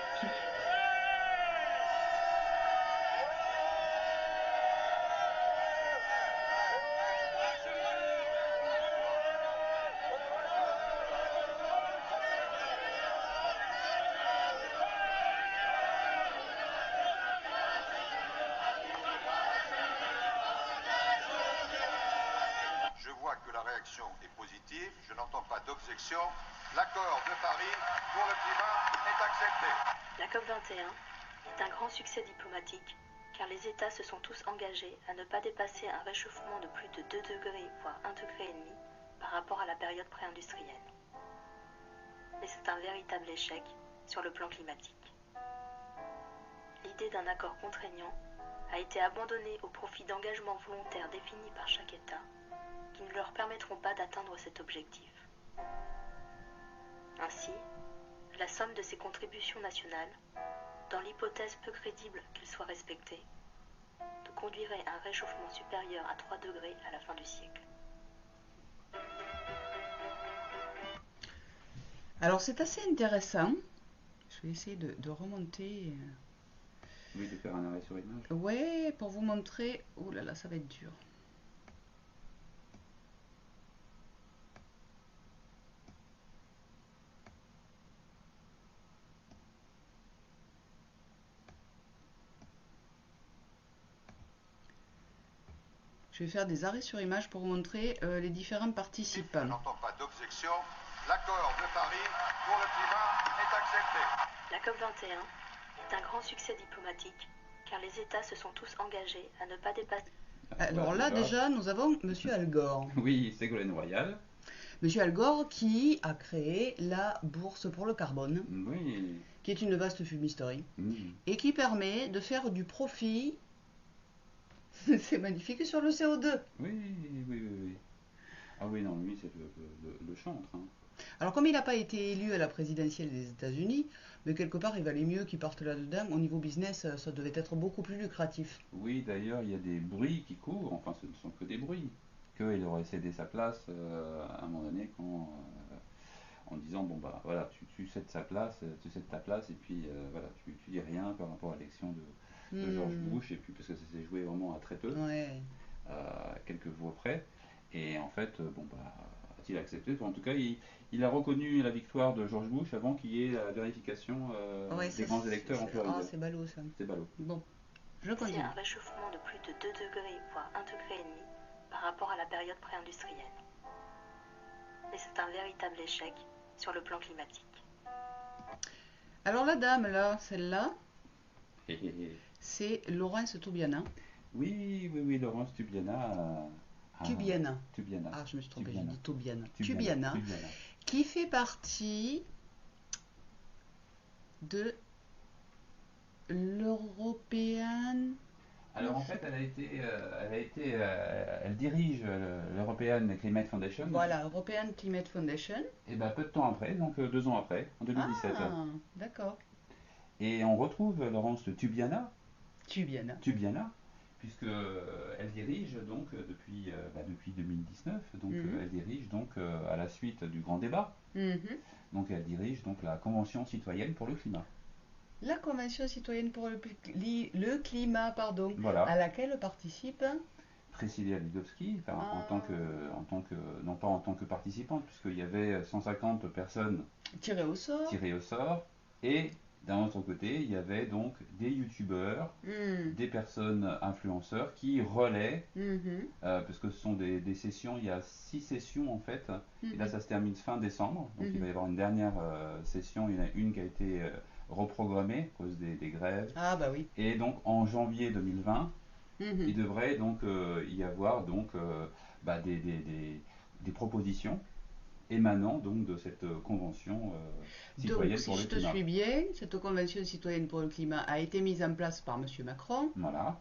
Est positive, je n'entends pas d'objection. L'accord de Paris pour le climat est accepté. La COP21 est un grand succès diplomatique car les États se sont tous engagés à ne pas dépasser un réchauffement de plus de 2 degrés, voire 1,5 degré par rapport à la période pré-industrielle. Mais c'est un véritable échec sur le plan climatique. L'idée d'un accord contraignant a été abandonnée au profit d'engagements volontaires définis par chaque État qui ne leur permettront pas d'atteindre cet objectif. Ainsi, la somme de ces contributions nationales, dans l'hypothèse peu crédible qu'elles soient respectées, nous conduirait à un réchauffement supérieur à 3 degrés à la fin du siècle. Alors c'est assez intéressant. Je vais essayer de remonter. Oui, de faire un arrêt sur image. Ouais, pour vous montrer. Oh là là, ça va être dur. Je vais faire des arrêts sur image pour vous montrer les différents participants. Je n'entends pas d'objection. L'accord de Paris pour le climat est accepté. La COP21 est un grand succès diplomatique, car les États se sont tous engagés à ne pas dépasser... Alors là, déjà, nous avons M. Al Gore. Oui, Ségolène Royal. M. Al Gore qui a créé la bourse pour le carbone, Oui. qui est une vaste fumisterie, et qui permet de faire du profit... C'est magnifique sur le CO2. Oui. Ah oui, non, lui, c'est le chantre. Hein. Alors, comme il n'a pas été élu à la présidentielle des États-Unis, mais quelque part, il valait mieux qu'il parte là-dedans. Au niveau business, ça devait être beaucoup plus lucratif. Oui, d'ailleurs, il y a des bruits qui courent, enfin, ce ne sont que des bruits, qu'il aurait cédé sa place à un moment donné en disant, bon, bah, voilà, tu cèdes ta place, et puis, voilà, tu dis rien par rapport à l'élection de George Bush, et puis parce que ça s'est joué vraiment à très peu, quelques voix près, et en fait, bon, bah, a-t-il accepté? En tout cas, il a reconnu la victoire de George Bush avant qu'il y ait la vérification des grands électeurs en Floride. Ah, c'est ballot ça. C'est ballot. Bon, je continue. C'est un réchauffement de plus de 2 degrés, voire 1,5 degré par rapport à la période pré-industrielle. Mais c'est un véritable échec sur le plan climatique. Alors la dame là, celle-là, c'est Laurence Tubiana. Oui, Laurence Tubiana. Tubiana. Ah, je me suis trompée, j'ai dit Tubiana. Tubiana, qui fait partie de l'European. Alors en fait, elle dirige l'European Climate Foundation. Voilà, European Climate Foundation. Et bien peu de temps après, donc 2 ans après, en 2017. Ah, d'accord. Et on retrouve Laurence Tubiana. Tubiana. Puisque elle dirige donc depuis 2019, donc elle dirige donc à la suite du grand débat. Donc elle dirige donc la Convention citoyenne pour le climat. La Convention citoyenne pour le climat, pardon, voilà. À laquelle participe Priscilla Lidowski, en tant que, non pas en tant que participante, puisqu'il y avait 150 personnes tirées au sort, et d'un autre côté, il y avait donc des youtubeurs, des personnes influenceurs qui relaient, parce que ce sont des sessions, il y a 6 sessions en fait, et là ça se termine fin décembre, donc il va y avoir une dernière session, il y en a une qui a été reprogrammée à cause des grèves, et donc en janvier 2020, il devrait donc y avoir donc des propositions émanant donc de cette convention citoyenne pour le climat. Donc, si je te suis bien, cette convention citoyenne pour le climat a été mise en place par M. Macron. Voilà.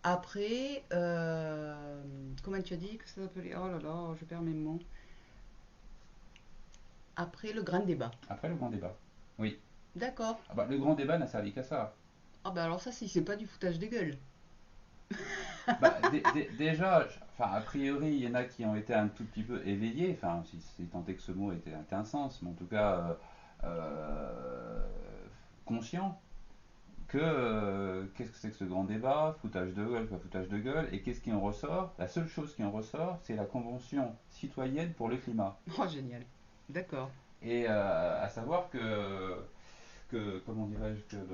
Après, comment tu as dit que ça s'appelait? Oh là là, je perds mes mots. Après le grand débat. Après le grand débat, oui. D'accord. Ah bah, le grand débat n'a servi qu'à ça. Ah bah alors ça, si c'est pas du foutage de gueule. Déjà, a priori, il y en a qui ont été un tout petit peu éveillés, si tant est que ce mot était un sens, mais en tout cas conscients que qu'est-ce que c'est que ce grand débat, foutage de gueule, pas foutage de gueule, et qu'est-ce qui en ressort? La seule chose qui en ressort, c'est la Convention citoyenne pour le climat. Oh, génial. D'accord. Et à savoir comment dirais-je, que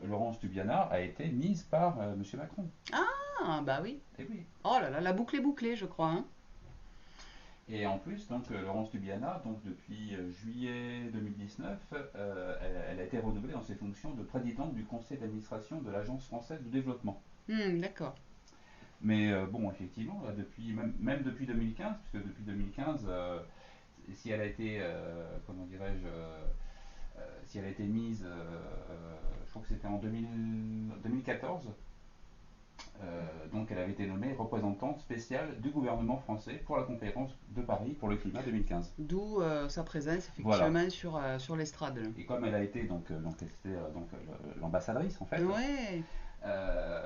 Laurence Tubiana a été mise par M. Macron. Ah, bah oui. Et oui. Oh là là, la boucle est bouclée, je crois. Hein. Et en plus, donc, Laurence Tubiana, donc, depuis juillet 2019, elle a été renouvelée dans ses fonctions de présidente du conseil d'administration de l'Agence française de développement. D'accord. Mais bon, effectivement, là, même depuis 2015, puisque depuis 2015, si elle a été, comment dirais-je, si elle a été mise, je crois que c'était en 2014, donc elle avait été nommée représentante spéciale du gouvernement français pour la conférence de Paris pour le climat 2015. D'où sa présence effectivement voilà. sur l'estrade. Et comme elle a été l'ambassadrice en fait, ouais.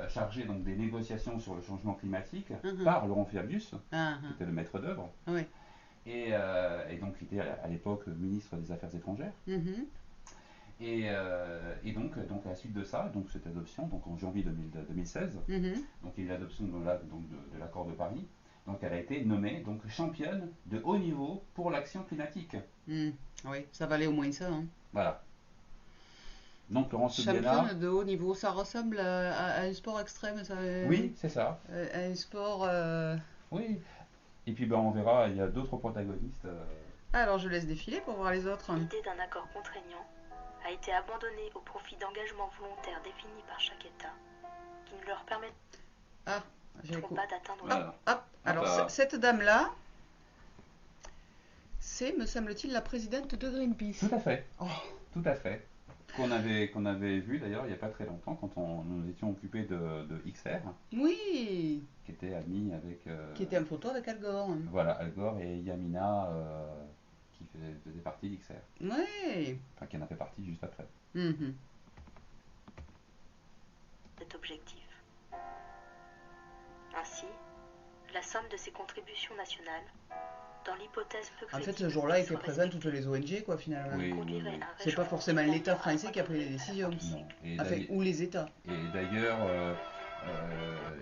chargée donc des négociations sur le changement climatique par Laurent Fabius, qui était le maître d'œuvre, ouais. et donc qui était à l'époque ministre des Affaires étrangères. Et donc à la suite de ça, donc cette adoption, donc en janvier 2016, donc il y a eu l'adoption de l'accord de Paris. Donc elle a été nommée donc championne de haut niveau pour l'action climatique. Oui, ça valait au moins ça. Hein. Voilà. Donc Laurence Tubiana. Championne de haut niveau, ça ressemble à un sport extrême, ça. Oui, c'est ça. Un sport. Oui. Et puis on verra, il y a d'autres protagonistes. Alors je laisse défiler pour voir les autres. L'idée d'un accord contraignant a été abandonnée au profit d'engagements volontaires définis par chaque État, qui ne leur permettent pas d'atteindre hop. Alors cette dame-là, c'est, me semble-t-il, la présidente de Greenpeace. Tout à fait. Oh. Tout à fait. Qu'on avait vu d'ailleurs il n'y a pas très longtemps quand nous étions occupés de XR. Oui. Qui était ami avec. Qui était en photo avec Al Gore. Voilà, Al Gore et Yamina qui faisait partie d'XR. Oui. Enfin, qui en a fait partie juste après. Cet objectif. Ainsi, la somme de ces contributions nationales, dans l'hypothèse peu crédible. En fait, ce jour-là, étaient présents toutes les ONG, quoi, finalement. Oui. C'est pas forcément l'État français qui a pris les décisions. Non. Ou les États. Et d'ailleurs,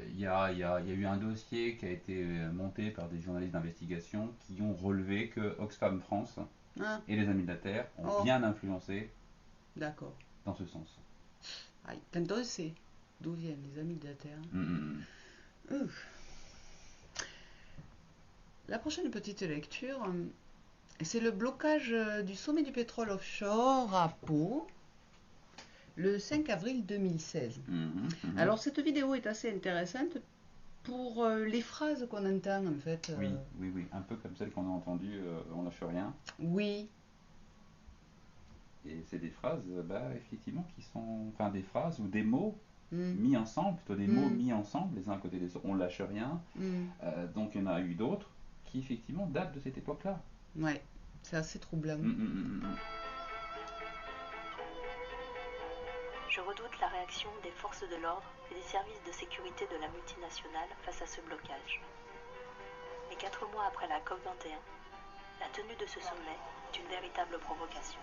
il y a eu un dossier qui a été monté par des journalistes d'investigation qui ont relevé que Oxfam France et les Amis de la Terre ont bien influencé dans ce sens. Quand on sait d'où viennent les Amis de la Terre. La prochaine petite lecture, c'est le blocage du sommet du pétrole offshore à Pau, le 5 avril 2016. Alors cette vidéo est assez intéressante pour les phrases qu'on entend en fait. Oui, un peu comme celle qu'on a entendue, on lâche rien. Oui. Et c'est des phrases, effectivement, qui sont, enfin des phrases ou des mots mis ensemble, plutôt des mots mis ensemble, les uns à côté des autres. On lâche rien. Donc il y en a eu d'autres qui effectivement datent de cette époque-là. Ouais, c'est assez troublant. Je redoute la réaction des forces de l'ordre et des services de sécurité de la multinationale face à ce blocage. Mais 4 mois après la COP21, la tenue de ce sommet est une véritable provocation.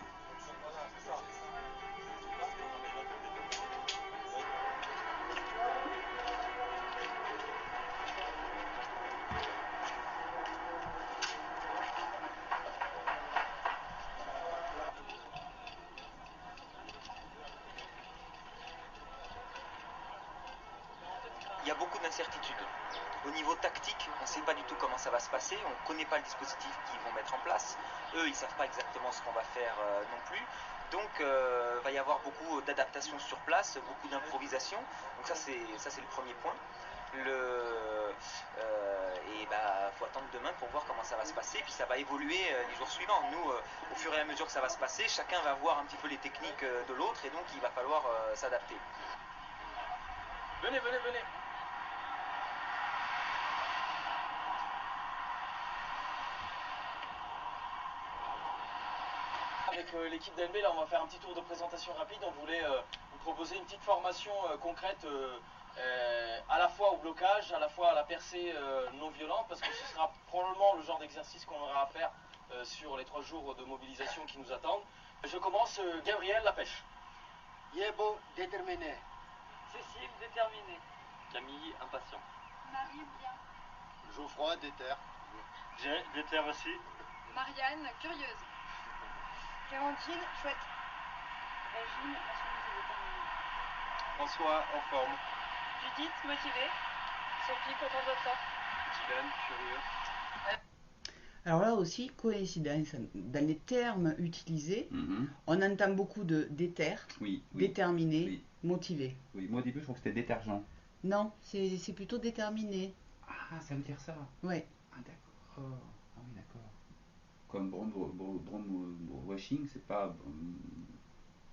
Il y a beaucoup d'incertitudes. Au niveau tactique, on ne sait pas du tout comment ça va se passer, on ne connaît pas le dispositif qu'ils vont mettre en place. Eux, ils ne savent pas exactement ce qu'on va faire non plus. Donc, il va y avoir beaucoup d'adaptations sur place, beaucoup d'improvisation. Donc ça, c'est le premier point. Faut attendre demain pour voir comment ça va se passer. Puis ça va évoluer les jours suivants. Nous, au fur et à mesure que ça va se passer, chacun va voir un petit peu les techniques de l'autre et donc il va falloir s'adapter. Venez. Avec l'équipe d'LB, là, on va faire un petit tour de présentation rapide. On voulait vous proposer une petite formation concrète à la fois au blocage, à la fois à la percée non violente, parce que ce sera probablement le genre d'exercice qu'on aura à faire sur les 3 jours de mobilisation qui nous attendent. Je commence, Gabriel, la pêche. Yebo, déterminé. Cécile, déterminée. Camille, impatient. Marie, bien. Geoffroy, déter. J'ai déter aussi. Marianne, curieuse. Clémentine, chouette. Régine, assumeuse et déterminée. François, en forme. Judith, motivée. Sophie, contente de ça. Dylan, curieux. Alors là aussi, coïncidence. Dans les termes utilisés, on entend beaucoup de déter, déterminé, motivé. Oui, moi au début je trouve que c'était détergent. Non, c'est plutôt déterminé. Ah, ça veut dire ça. Ouais. Ah d'accord. Ah oui, d'accord. Comme brown washing, c'est pas...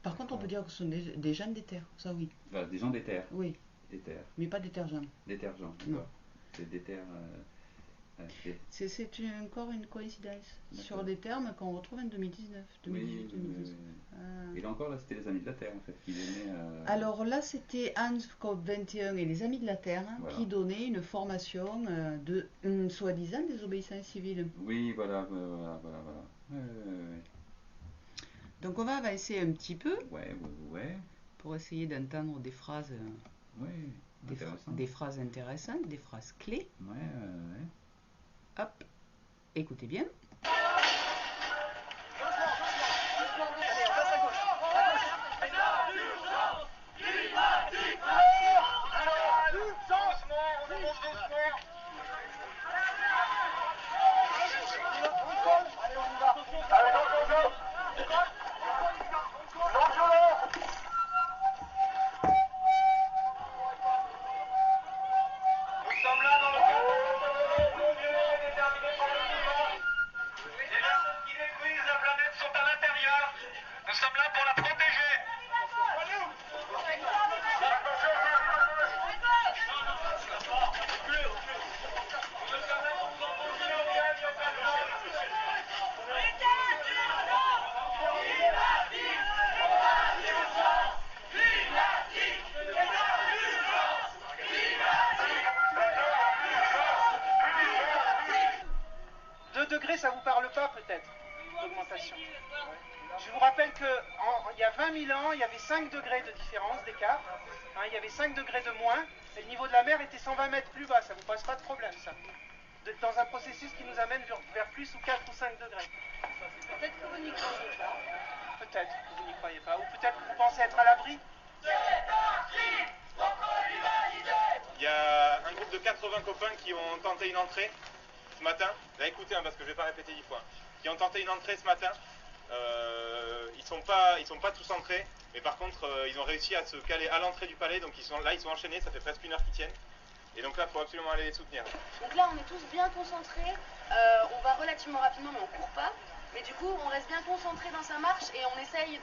Par contre, on peut dire que ce sont des gens déter, ça oui. Enfin, des gens déter. Oui. Déter. Mais pas détergent. Détergent, d'accord. C'est déter... C'est encore une coïncidence sur des termes qu'on retrouve en 2019. 2018, 2019. Et là encore, là, c'était les Amis de la Terre, en fait, qui donnaient... Alors là, c'était Hans COP21 et les Amis de la Terre qui donnaient une formation de, soi-disant, désobéissance civile. Oui, voilà. Donc on va avancer un petit peu. Ouais. Pour essayer d'entendre des phrases... des phrases intéressantes, des phrases clés. Ouais. Hop, écoutez bien. Ça vous parle pas peut-être, l'augmentation. Je vous rappelle qu'il y a 20 000 ans, il y avait 5 degrés de différence, d'écart. Il y avait 5 degrés de moins, et le niveau de la mer était 120 mètres plus bas. Ça ne vous pose pas de problème, ça. Vous êtes dans un processus qui nous amène vers plus ou 4 ou 5 degrés. Peut-être que vous n'y croyez pas. Peut-être que vous n'y croyez pas. Ou peut-être que vous pensez être à l'abri. Il y a un groupe de 80 copains qui ont tenté une entrée ce matin. Là, écoutez, parce que je ne vais pas répéter 10 fois. Qui ont tenté une entrée ce matin. Ils sont pas tous entrés, mais par contre, ils ont réussi à se caler à l'entrée du palais. Donc ils sont enchaînés. Ça fait presque 1 heure qu'ils tiennent. Et donc là, il faut absolument aller les soutenir. Donc là, on est tous bien concentrés. On va relativement rapidement, mais on court pas. Mais du coup, on reste bien concentré dans sa marche et on essaye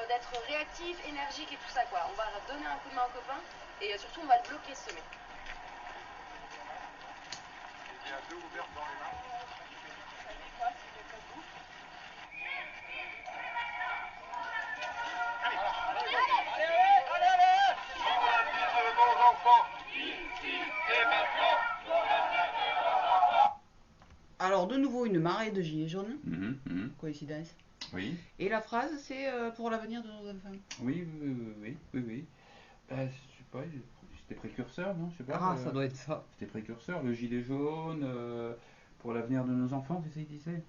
d'être réactif, énergique et tout ça, quoi. On va donner un coup de main au copain et surtout, on va le bloquer ce sommet. Il y a 2 ouvertes dans les mains. Alors de nouveau une marée de gilets jaunes, coïncidence. Oui. Et la phrase c'est pour l'avenir de nos enfants. Oui. Je sais pas, c'était précurseur, non? Je sais pas. Ah, ça doit être ça. C'était précurseur, le gilet jaune, pour l'avenir de nos enfants, c'est ça qu'il disait?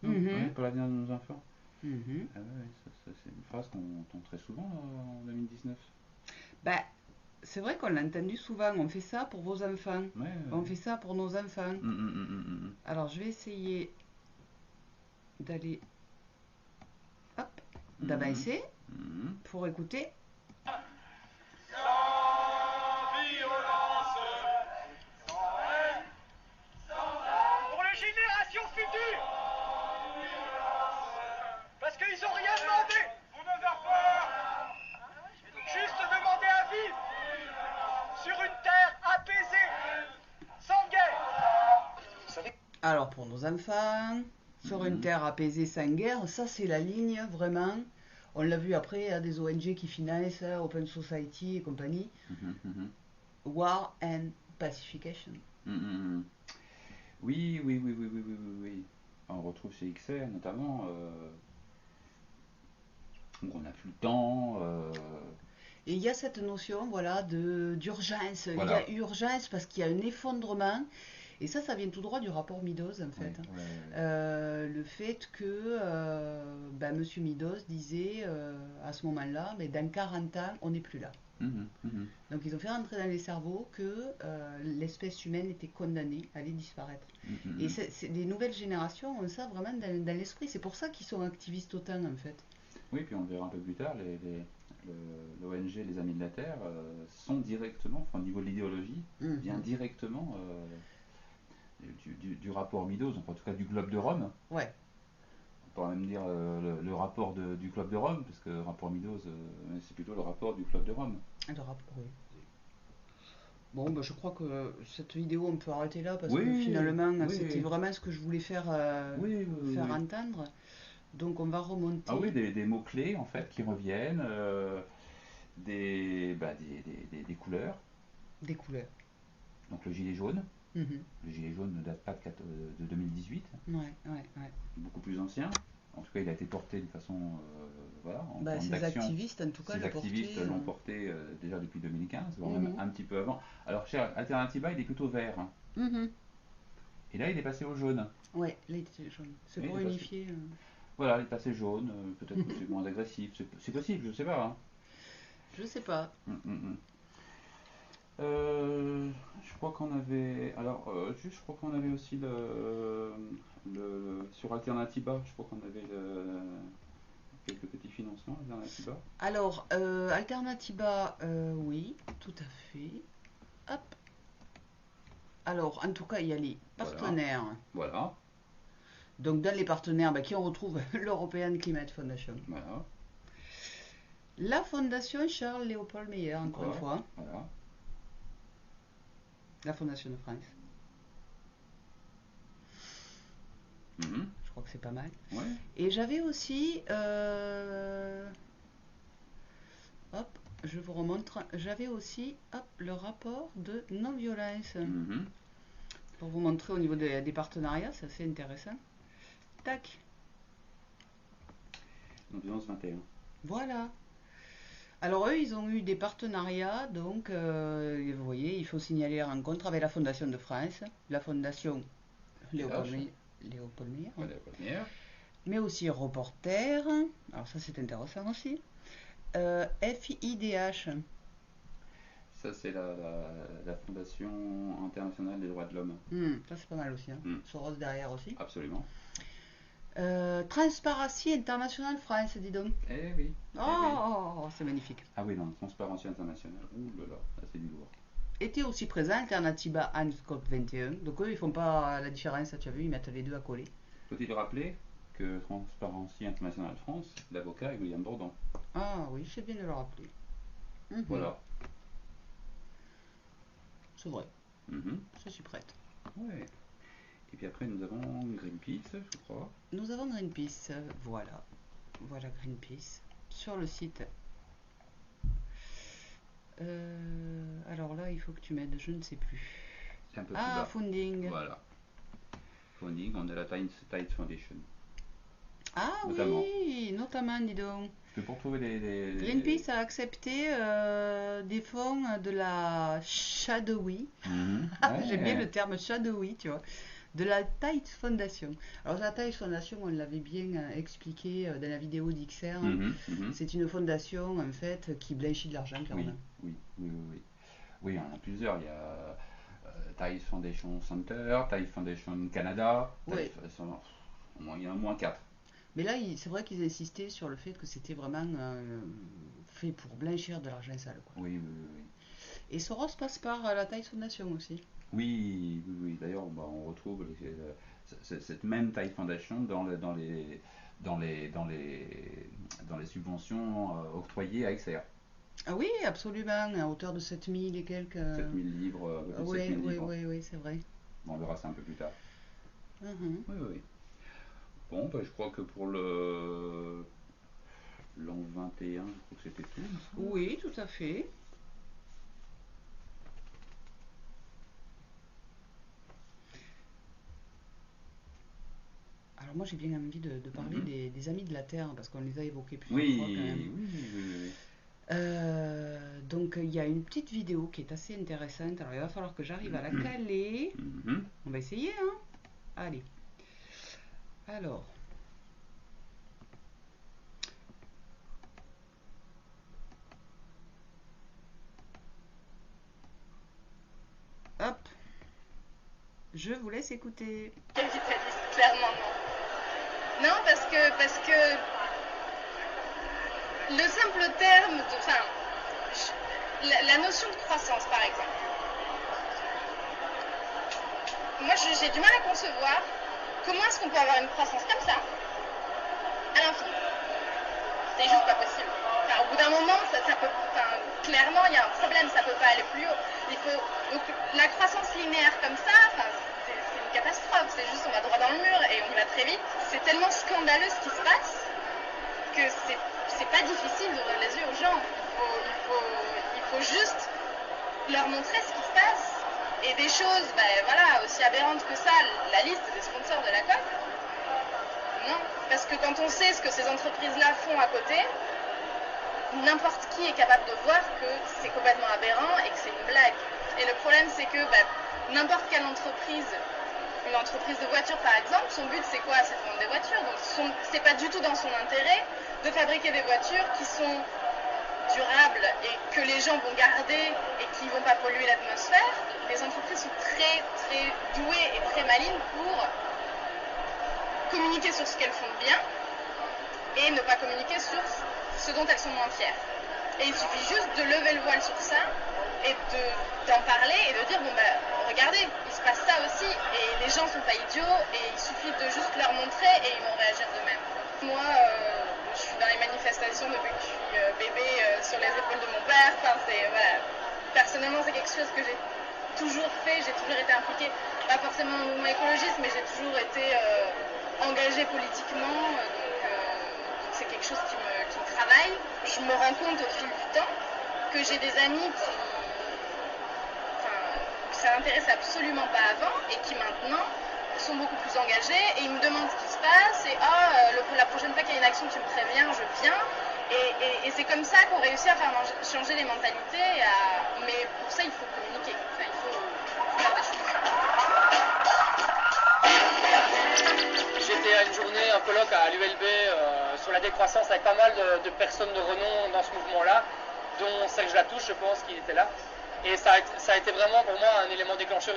Pour l'avenir de nos enfants. Ah ouais, ça, c'est une phrase qu'on entend très souvent en 2019. Ben, c'est vrai qu'on l'a entendu souvent, on fait ça pour vos enfants, on fait ça pour nos enfants. Alors je vais essayer d'aller, d'avancer pour écouter. Pour les générations futures. Parce qu'ils n'ont rien demandé. On ne va pas. Juste demander à vivre sur une terre apaisée, sans guerre. Alors pour nos enfants, sur une terre apaisée sans guerre, ça c'est la ligne vraiment. On l'a vu après, il y a des ONG qui financent Open Society et compagnie. War and Pacification. Oui. On retrouve chez XR notamment. Donc on n'a plus le temps. Et il y a cette notion, voilà, d'urgence. Voilà. Il y a urgence parce qu'il y a un effondrement Et ça vient tout droit du rapport Meadows, en fait. Le fait que Monsieur Meadows disait à ce moment-là, mais dans 40 ans, on n'est plus là. Donc ils ont fait rentrer dans les cerveaux que l'espèce humaine était condamnée à aller disparaître. Et les nouvelles générations ont ça vraiment dans l'esprit. C'est pour ça qu'ils sont activistes autant, en fait. Oui, puis on le verra un peu plus tard, l'ONG Les Amis de la Terre sont directement, au niveau de l'idéologie, vient directement du rapport Meadows, enfin, en tout cas du Globe de Rome. Ouais. On pourrait même dire le rapport du Club de Rome, parce que le rapport Meadows, c'est plutôt le rapport du Club de Rome. Le rapport, oui. Bon, je crois que cette vidéo, on peut arrêter là, parce que finalement, c'était vraiment ce que je voulais faire entendre. Donc on va remonter. Ah oui, des mots-clés, en fait, qui reviennent, des couleurs. Des couleurs. Donc le gilet jaune. Le gilet jaune ne date pas de 2018. Ouais. Beaucoup plus ancien. En tout cas, il a été porté de façon ces activistes, en tout cas, ces activistes l'ont porté déjà depuis 2015, voire même un petit peu avant. Alors, chez Alternativa, il est plutôt vert. Et là, il est passé au jaune. Ouais, là, il était jaune. C'est pour unifier. Voilà, il est passé jaune. Peut-être que c'est moins agressif. C'est possible, je sais pas. Hein. Je sais pas. Je crois qu'on avait. Alors, je crois qu'on avait aussi sur Alternativa, je crois qu'on avait quelques petits financements, Alternativa. Alors, Alternativa, oui, tout à fait. Hop. Alors, en tout cas, il y a les partenaires. Voilà. Donc, dans les partenaires, qui on retrouve l'European Climate Foundation. Voilà. La fondation Charles Léopold Meyer, encore une fois. Voilà. La Fondation de France. Je crois que c'est pas mal. Ouais. Et j'avais aussi... hop, je vous remontre. J'avais aussi le rapport de non-violence. Pour vous montrer au niveau des partenariats, c'est assez intéressant. Tac. Non-violence 21. Voilà. Alors eux, ils ont eu des partenariats, donc vous voyez, il faut signaler la rencontre avec la Fondation de France, la Fondation Léopold Meyer, mais aussi Reporter, alors ça c'est intéressant aussi, FIDH. Ça c'est la Fondation internationale des droits de l'homme. Ça c'est pas mal aussi, Soros derrière aussi. Absolument. Transparency International France, dis donc. Eh oui. Oh, c'est magnifique. Ah oui, non, Transparency International. Ouh là là, c'est du lourd. Était aussi présent Alternativa and Scope 21. Donc eux, ils font pas la différence, tu as vu, ils mettent les deux à coller. Faut-il rappeler que Transparency International France, l'avocat est William Bourdon. Ah oui, c'est bien de le rappeler. Voilà. C'est vrai. Je suis prête. Ouais. Et puis après, nous avons Greenpeace, je crois. Nous avons Greenpeace, voilà. Voilà Greenpeace. Sur le site. Alors là, il faut que tu m'aides, je ne sais plus. C'est un peu plus bas. Funding. Voilà. Funding, on a la Tide Foundation. Ah notamment. Oui, notamment, dis donc. Parce que pour trouver les... Greenpeace a accepté des fonds de la Shadowy. J'aime bien le terme Shadowy, tu vois. De la Tide Foundation. Alors la Tide Foundation, on l'avait bien expliqué dans la vidéo d'XR. C'est une fondation en fait qui blanchit de l'argent clairement. Oui, il y en a plusieurs. Il y a Tide Foundation Center, Tide Foundation Canada. Il y en a au moins 4. Mais là, c'est vrai qu'ils insistaient sur le fait que c'était vraiment fait pour blanchir de l'argent sale. Quoi. Oui. Et Soros passe par la Tide Foundation aussi. Oui. D'ailleurs, on retrouve cette même Tide Foundation dans les subventions octroyées à XR. Ah oui, absolument, à hauteur de 7000 et quelques... 7000 livres. Oui, c'est vrai. Bon, on verra ça un peu plus tard. Oui. Bon, je crois que pour l'an 21, je crois que c'était tout. Oui, tout à fait. Alors moi j'ai bien envie de parler des Amis de la Terre, parce qu'on les a évoqués plusieurs fois quand même. Oui. Donc il y a une petite vidéo qui est assez intéressante. Alors il va falloir que j'arrive à la caler. On va essayer, hein. Allez. Alors. Hop. Je vous laisse écouter. Clairement non. Non, parce que le simple terme, la notion de croissance par exemple. Moi j'ai du mal à concevoir comment est-ce qu'on peut avoir une croissance comme ça à l'infini. C'est juste pas possible. Enfin, au bout d'un moment, ça peut, clairement, il y a un problème, ça peut pas aller plus haut. Donc la croissance linéaire comme ça, c'est une catastrophe. C'est juste on va droit dans le mur et on va très vite. C'est tellement scandaleux ce qui se passe que c'est pas difficile d'ouvrir les yeux aux gens. Il faut juste leur montrer ce qui se passe. Et des choses, voilà, aussi aberrantes que ça, la liste des sponsors de la COP. Non, parce que quand on sait ce que ces entreprises-là font à côté, n'importe qui est capable de voir que c'est complètement aberrant et que c'est une blague. Et le problème, c'est que n'importe quelle entreprise, une entreprise de voitures par exemple, son but c'est quoi? C'est de vendre des voitures. Donc c'est pas du tout dans son intérêt de fabriquer des voitures qui sont durables et que les gens vont garder et qui vont pas polluer l'atmosphère. Les entreprises sont très très douées et très malines pour communiquer sur ce qu'elles font de bien et ne pas communiquer sur ce dont elles sont moins fières. Et il suffit juste de lever le voile sur ça et d'en parler et de dire regardez, il se passe ça aussi et les gens sont pas idiots et il suffit de juste leur montrer et ils vont réagir d'eux-mêmes. Moi, je suis dans les manifestations depuis que je suis bébé sur les épaules de mon père. Voilà. Personnellement, c'est quelque chose que j'ai toujours fait, j'ai toujours été impliquée, pas forcément au mouvement écologiste, mais j'ai toujours été engagée politiquement. Donc c'est quelque chose qui me travaille. Je me rends compte au fil du temps que j'ai des amis qui ça n'intéresse absolument pas avant et qui maintenant sont beaucoup plus engagés et ils me demandent ce qui se passe et la prochaine fois qu'il y a une action tu me préviens, je viens et c'est comme ça qu'on réussit à faire changer les mentalités mais pour ça il faut communiquer, il faut faire des choses. J'étais à une journée, un colloque à l'ULB sur la décroissance avec pas mal de personnes de renom dans ce mouvement-là, dont Serge Latouche, je pense qu'il était là. Et ça a été vraiment pour moi un élément déclencheur,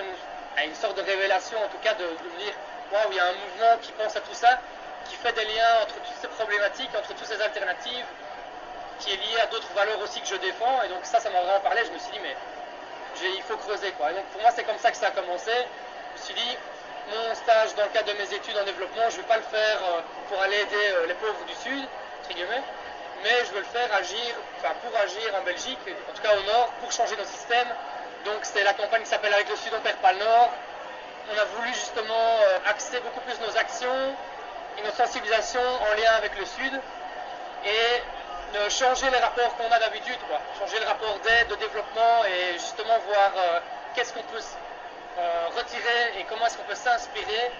une sorte de révélation en tout cas de me dire waouh, il y a un mouvement qui pense à tout ça, qui fait des liens entre toutes ces problématiques, entre toutes ces alternatives, qui est lié à d'autres valeurs aussi que je défends. Et donc ça m'a vraiment parlé, je me suis dit mais il faut creuser quoi. Et donc pour moi c'est comme ça que ça a commencé. Je me suis dit mon stage dans le cadre de mes études en développement, je ne vais pas le faire pour aller aider les pauvres du Sud, entre guillemets, mais je veux le faire pour agir en Belgique, en tout cas au Nord, pour changer nos systèmes. Donc c'est la campagne qui s'appelle Avec le Sud on perd pas le Nord. On a voulu justement axer beaucoup plus nos actions et nos sensibilisations en lien avec le Sud et changer les rapports qu'on a d'habitude, changer le rapport d'aide, de développement et justement voir qu'est-ce qu'on peut retirer et comment est-ce qu'on peut s'inspirer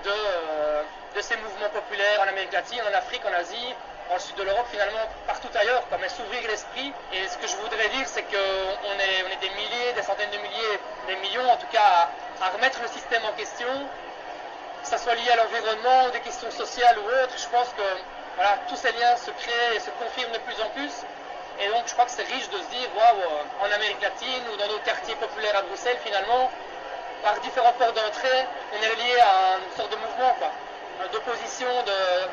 de ces mouvements populaires en Amérique latine, en Afrique, en Asie, dans le sud de l'Europe, finalement partout ailleurs, mais s'ouvrir l'esprit. Et ce que je voudrais dire, c'est qu'on est des milliers, des centaines de milliers, des millions en tout cas à remettre le système en question, que ça soit lié à l'environnement ou des questions sociales ou autres. Je pense que voilà, tous ces liens se créent et se confirment de plus en plus. Et donc je crois que c'est riche de se dire, waouh, en Amérique latine ou dans nos quartiers populaires à Bruxelles, finalement, par différents ports d'entrée, on est lié à une sorte de mouvement, d'opposition,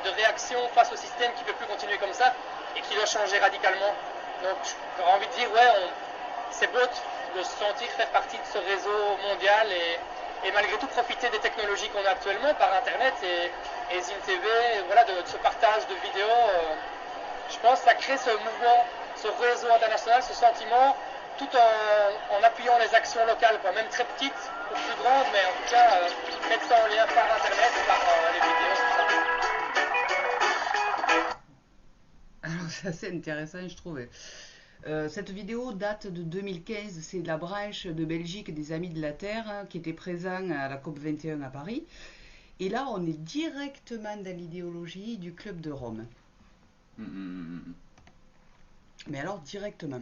de réaction face au système qui ne peut plus continuer comme ça et qui doit changer radicalement. Donc j'aurais envie de dire, c'est beau de se sentir faire partie de ce réseau mondial et malgré tout profiter des technologies qu'on a actuellement par Internet et ZinTV, voilà, de ce partage de vidéos. Je pense que ça crée ce mouvement, ce réseau international, ce sentiment, tout en appuyant les actions locales, même très petites ou plus grandes, mais en tout cas mettre ça en lien par Internet, par les vidéos, tout ça. Alors c'est assez intéressant, je trouvais. Cette vidéo date de 2015, c'est de la branche de Belgique des Amis de la Terre qui était présent à la COP21 à Paris. Et là, on est directement dans l'idéologie du Club de Rome. Mais alors directement.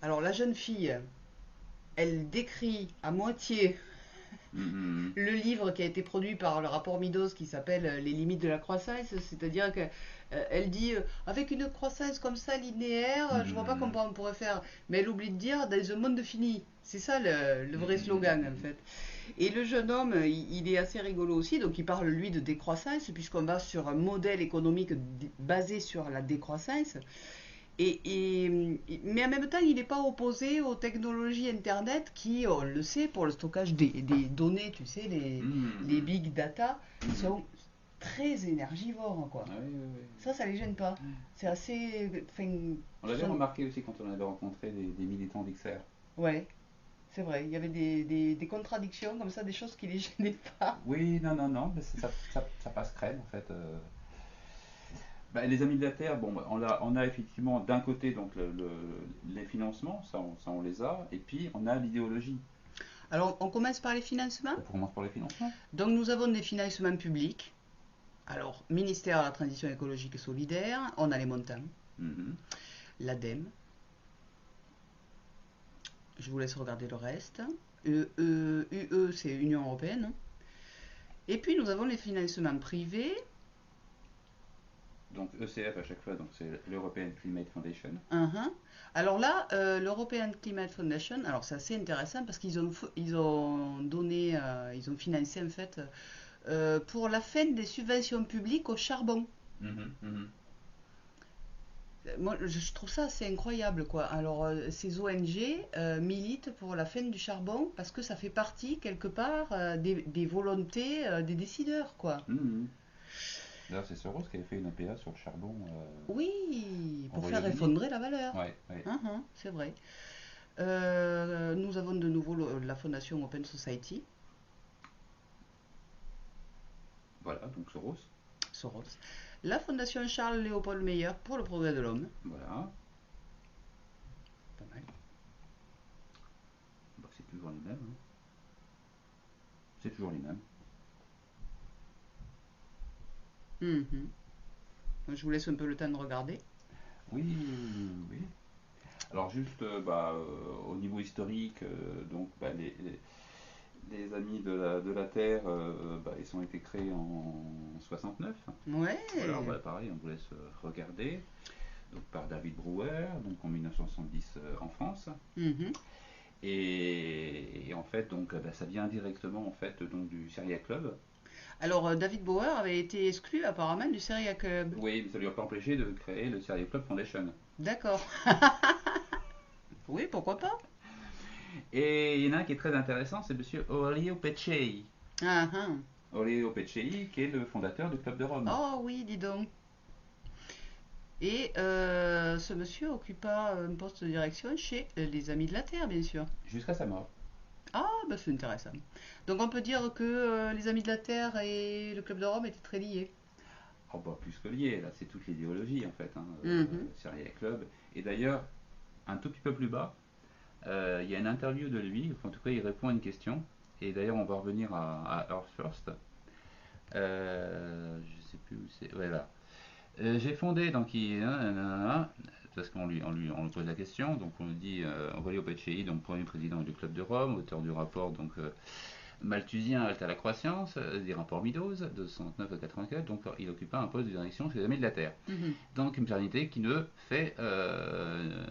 Alors la jeune fille, elle décrit à moitié le livre qui a été produit par le rapport Meadows qui s'appelle Les limites de la croissance, c'est-à-dire que elle dit avec une croissance comme ça linéaire, je vois pas comment on pourrait faire, mais elle oublie de dire dans un monde fini. C'est ça le vrai slogan en fait. Et le jeune homme, il est assez rigolo aussi, donc il parle lui de décroissance puisqu'on va sur un modèle économique basé sur la décroissance. Mais en même temps, il n'est pas opposé aux technologies Internet qui, on le sait, pour le stockage des données, tu sais, les big data, sont très énergivores, quoi. Ah oui, oui, oui. Ça les gêne pas. C'est assez... On l'avait remarqué aussi quand on avait rencontré des militants d'XR. Ouais, c'est vrai. Il y avait des contradictions comme ça, des choses qui les gênaient pas. Oui, non, mais ça passe crème, en fait. Les Amis de la Terre, bon, on a effectivement d'un côté donc les financements, ça on les a, et puis on a l'idéologie. Alors on commence par les financements. On commence par les financements. Donc nous avons des financements publics. Alors, ministère de la Transition écologique et solidaire, on a les montants. L'ADEME. Je vous laisse regarder le reste. UE, c'est Union Européenne. Et puis nous avons les financements privés. Donc ECF à chaque fois, donc c'est l'European Climate Foundation. Alors là, l'European Climate Foundation, alors c'est assez intéressant parce qu'ils ont financé en fait pour la fin des subventions publiques au charbon. Moi, je trouve ça assez incroyable, quoi. Alors, ces ONG militent pour la fin du charbon parce que ça fait partie quelque part des volontés des décideurs, quoi. D'ailleurs, c'est Soros qui avait fait une APA sur le charbon. Oui, pour faire effondrer la valeur. Ouais. C'est vrai. Nous avons de nouveau la fondation Open Society. Voilà, donc Soros. La fondation Charles-Léopold Meyer pour le progrès de l'homme. Voilà. Pas mal. C'est toujours les mêmes. C'est toujours les mêmes. Je vous laisse un peu le temps de regarder. Oui. Alors juste au niveau historique, les Amis de la Terre, ils ont été créés en 69. Ouais. Alors pareil, on vous laisse regarder. Donc par David Brewer, donc en 1970 en France. Et en fait, donc ça vient directement en fait donc du Syria Club. Alors David Bauer avait été exclu apparemment du Syria Club. Oui, mais ça ne lui a pas empêché de créer le Syria Club Foundation. D'accord. Oui, pourquoi pas. Et il y en a un qui est très intéressant, c'est monsieur Aurelio Peccei. Aurelio Peccei, qui est le fondateur du Club de Rome. Oh oui, dis donc. Et ce monsieur occupa un poste de direction chez les Amis de la Terre, bien sûr. Jusqu'à sa mort. Ah, c'est intéressant. Donc on peut dire que les Amis de la Terre et le Club de Rome étaient très liés. Oh plus que liés, là c'est toute l'idéologie en fait, Syria Club. Et d'ailleurs, un tout petit peu plus bas, il y a une interview de lui, en tout cas il répond à une question, et d'ailleurs on va revenir à Earth First. Je sais plus où c'est, voilà. J'ai fondé, donc parce qu'on lui pose la question, donc on lui dit Aurelio Peccei, donc premier président du Club de Rome, auteur du rapport donc malthusien halte à la croissance, des rapports Meadows de 69 à 84, donc il occupa un poste de direction chez les Amis de la Terre. Donc une personnalité qui ne fait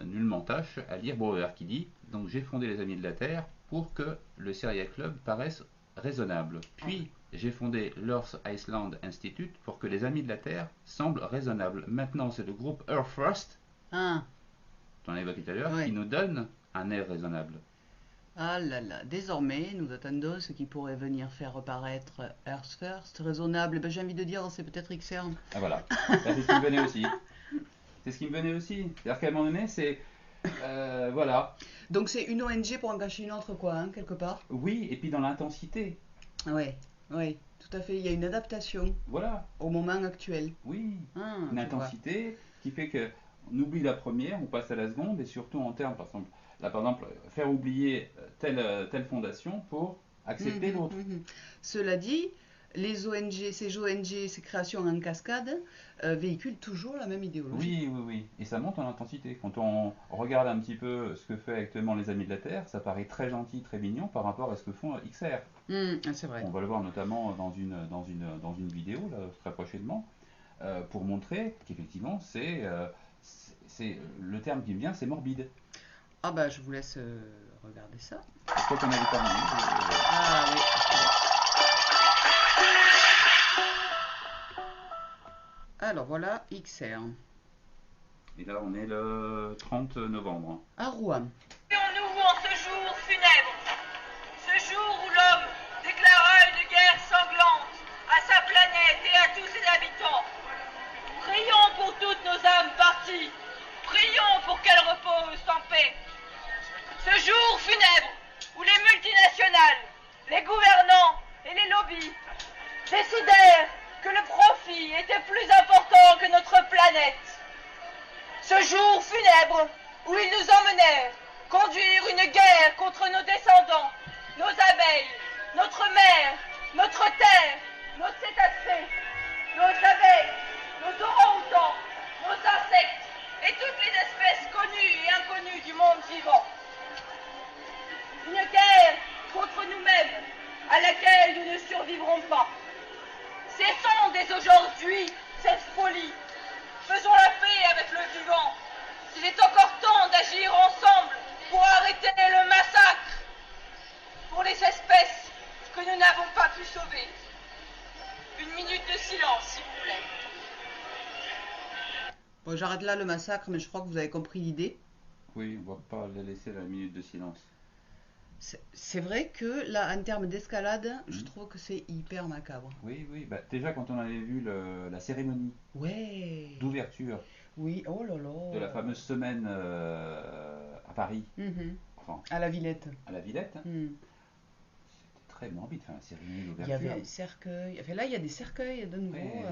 nullement tâche à lire Bauer, qui dit donc j'ai fondé les Amis de la Terre pour que le Syria Club paraisse raisonnable. Puis j'ai fondé l'Earth Iceland Institute pour que les Amis de la Terre semblent raisonnables. Maintenant c'est le groupe Earth First, qu'on a évoqué tout à l'heure, qui nous donne un air raisonnable. Ah là là, désormais, nous attendons ce qui pourrait venir faire reparaître Earth First, raisonnable. J'ai envie de dire, c'est peut-être XR. Ah voilà, c'est ce qui me venait aussi. C'est ce qui me venait aussi. C'est-à-dire qu'à un moment donné, c'est... voilà. Donc c'est une ONG pour en cacher une autre, quoi, quelque part. Oui, et puis dans l'intensité. Oui, tout à fait. Il y a une adaptation. Voilà. Au moment actuel. Oui, une intensité qui fait qu'on oublie la première, on passe à la seconde, et surtout en termes, par exemple, faire oublier telle fondation pour accepter l'autre. Cela dit, les ONG, ces ONG, ces créations en cascade véhiculent toujours la même idéologie. Oui. Et ça monte en intensité. Quand on regarde un petit peu ce que fait actuellement les Amis de la Terre, ça paraît très gentil, très mignon par rapport à ce que font XR. C'est vrai. On va le voir notamment dans une vidéo, là, très prochainement, pour montrer qu'effectivement, c'est le terme qui me vient, c'est morbide. Ah bah je vous laisse regarder ça. Je crois qu'on avait terminé. Ah oui. Alors voilà XR. Et là on est le 30 novembre. À Rouen. Nous en ce jour funèbre, ce jour où l'homme déclara une guerre sanglante à sa planète et à tous ses habitants. Prions pour toutes nos âmes parties. Prions pour qu'elles reposent en paix. Ce jour funèbre où les multinationales, les gouvernants et les lobbies décidèrent que le profit était plus important que notre planète. Ce jour funèbre où ils nous emmenèrent conduire une guerre contre nos descendants, nos abeilles, notre mer, notre terre, nos cétacés, nos abeilles, nos orang-outans, nos insectes et toutes les espèces connues et inconnues du monde vivant. Une guerre contre nous-mêmes à laquelle nous ne survivrons pas. Cessons dès aujourd'hui cette folie. Faisons la paix avec le vivant. Il est encore temps d'agir ensemble pour arrêter le massacre. Pour les espèces que nous n'avons pas pu sauver. Une minute de silence, s'il vous plaît. Bon, j'arrête là le massacre, mais je crois que vous avez compris l'idée. Oui, on va pas la laisser la minute de silence. C'est vrai que là, en termes d'escalade, je trouve que c'est hyper macabre. Oui, bah, déjà quand on avait vu la cérémonie d'ouverture de la fameuse semaine à Paris, enfin, à la Villette. C'était très morbide, enfin, la cérémonie d'ouverture. Il y avait un cercueil, enfin, là il y a des cercueils de nouveau.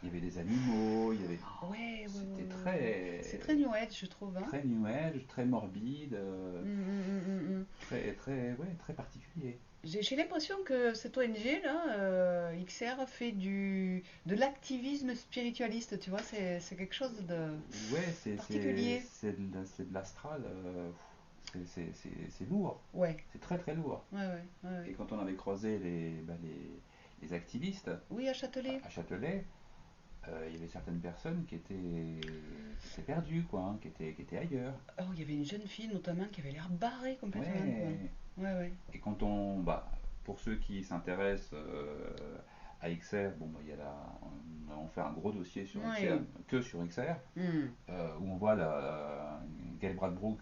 Il y avait des animaux, il y avait... C'était très... C'est très New Age, je trouve. Hein. Très New Age, très morbide, très particulier. J'ai l'impression que cette ONG là, XR, fait de l'activisme spiritualiste, tu vois, c'est quelque chose de particulier. C'est de l'astral, c'est lourd. Ouais. C'est très très lourd. Ouais. Et quand on avait croisé les activistes... Oui, à Châtelet. Il y avait certaines personnes qui étaient perdues, quoi, hein, qui étaient ailleurs. Oh, il y avait une jeune fille notamment qui avait l'air barrée complètement. Ouais. Et quand pour ceux qui s'intéressent à XR, on fait un gros dossier sur XR, que sur XR, où on voit Gail Bradbrook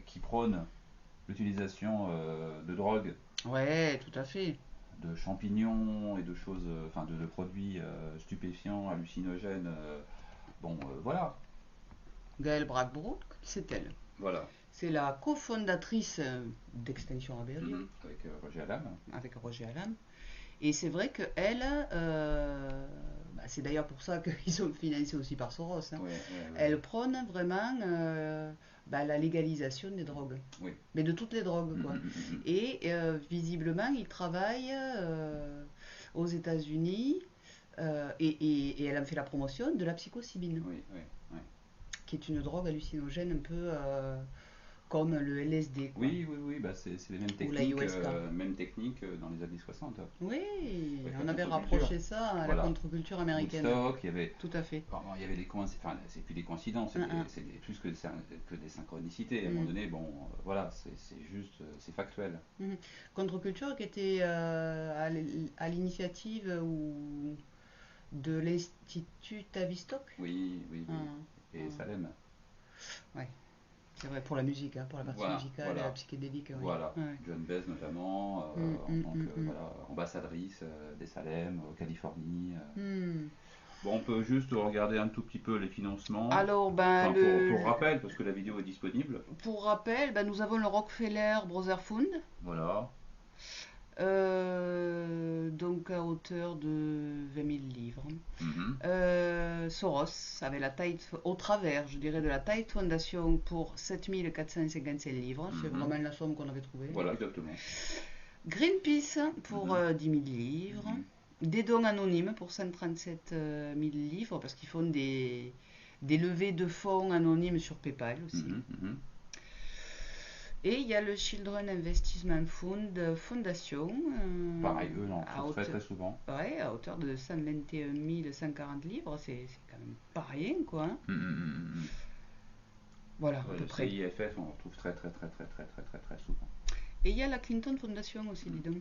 qui prône l'utilisation de drogue. Ouais, tout à fait. De champignons et de choses, de produits stupéfiants, hallucinogènes. Voilà. Gail Bradbrook, c'est elle. Voilà. C'est la cofondatrice d'Extinction Rebellion. Avec Roger Allam. Et c'est vrai qu'elle, c'est d'ailleurs pour ça qu'ils sont financés aussi par Soros. Hein. Elle prône vraiment la légalisation des drogues. Oui. Mais de toutes les drogues, quoi. Et visiblement, il travaille aux États-Unis et elle en fait la promotion de la psilocybine. Oui. Qui est une drogue hallucinogène un peu comme le LSD. Quoi. Oui, c'est les mêmes techniques dans les années 60. Oui, on avait rapproché ça à la contre-culture américaine. Woodstock, il y avait... Tout à fait. Il y avait des coïncidences, c'est plus des coïncidences, c'est plus que des synchronicités. À un moment donné, c'est juste, c'est factuel. Contre-culture qui était à l'initiative de l'Institut Tavistock. Oui. Et Salem. Ouais. C'est vrai, pour la musique, pour la partie musicale, la psychédélique. Oui. Voilà, Joan Baez notamment, en tant que ambassadrice des Salem, Californie. Bon, on peut juste regarder un tout petit peu les financements. Alors, pour rappel, parce que la vidéo est disponible. Pour rappel, nous avons le Rockefeller Brothers Fund. Voilà. Donc à hauteur de 20 000 livres. Soros avait au travers, je dirais, de la Tide Foundation pour 7 457 livres. C'est vraiment la somme qu'on avait trouvée. Voilà, exactement. Greenpeace pour 10 000 livres. Des dons anonymes pour 137 000 livres, parce qu'ils font des levées de fonds anonymes sur PayPal aussi. Et il y a le Children Investment Fund Fondation. Pareil, eux, non, très souvent. Ouais, à hauteur de 121 140 livres, c'est quand même pas rien, quoi. Voilà, à peu près. CIFF, on le retrouve très souvent. Et il y a la Clinton Foundation aussi, dis donc.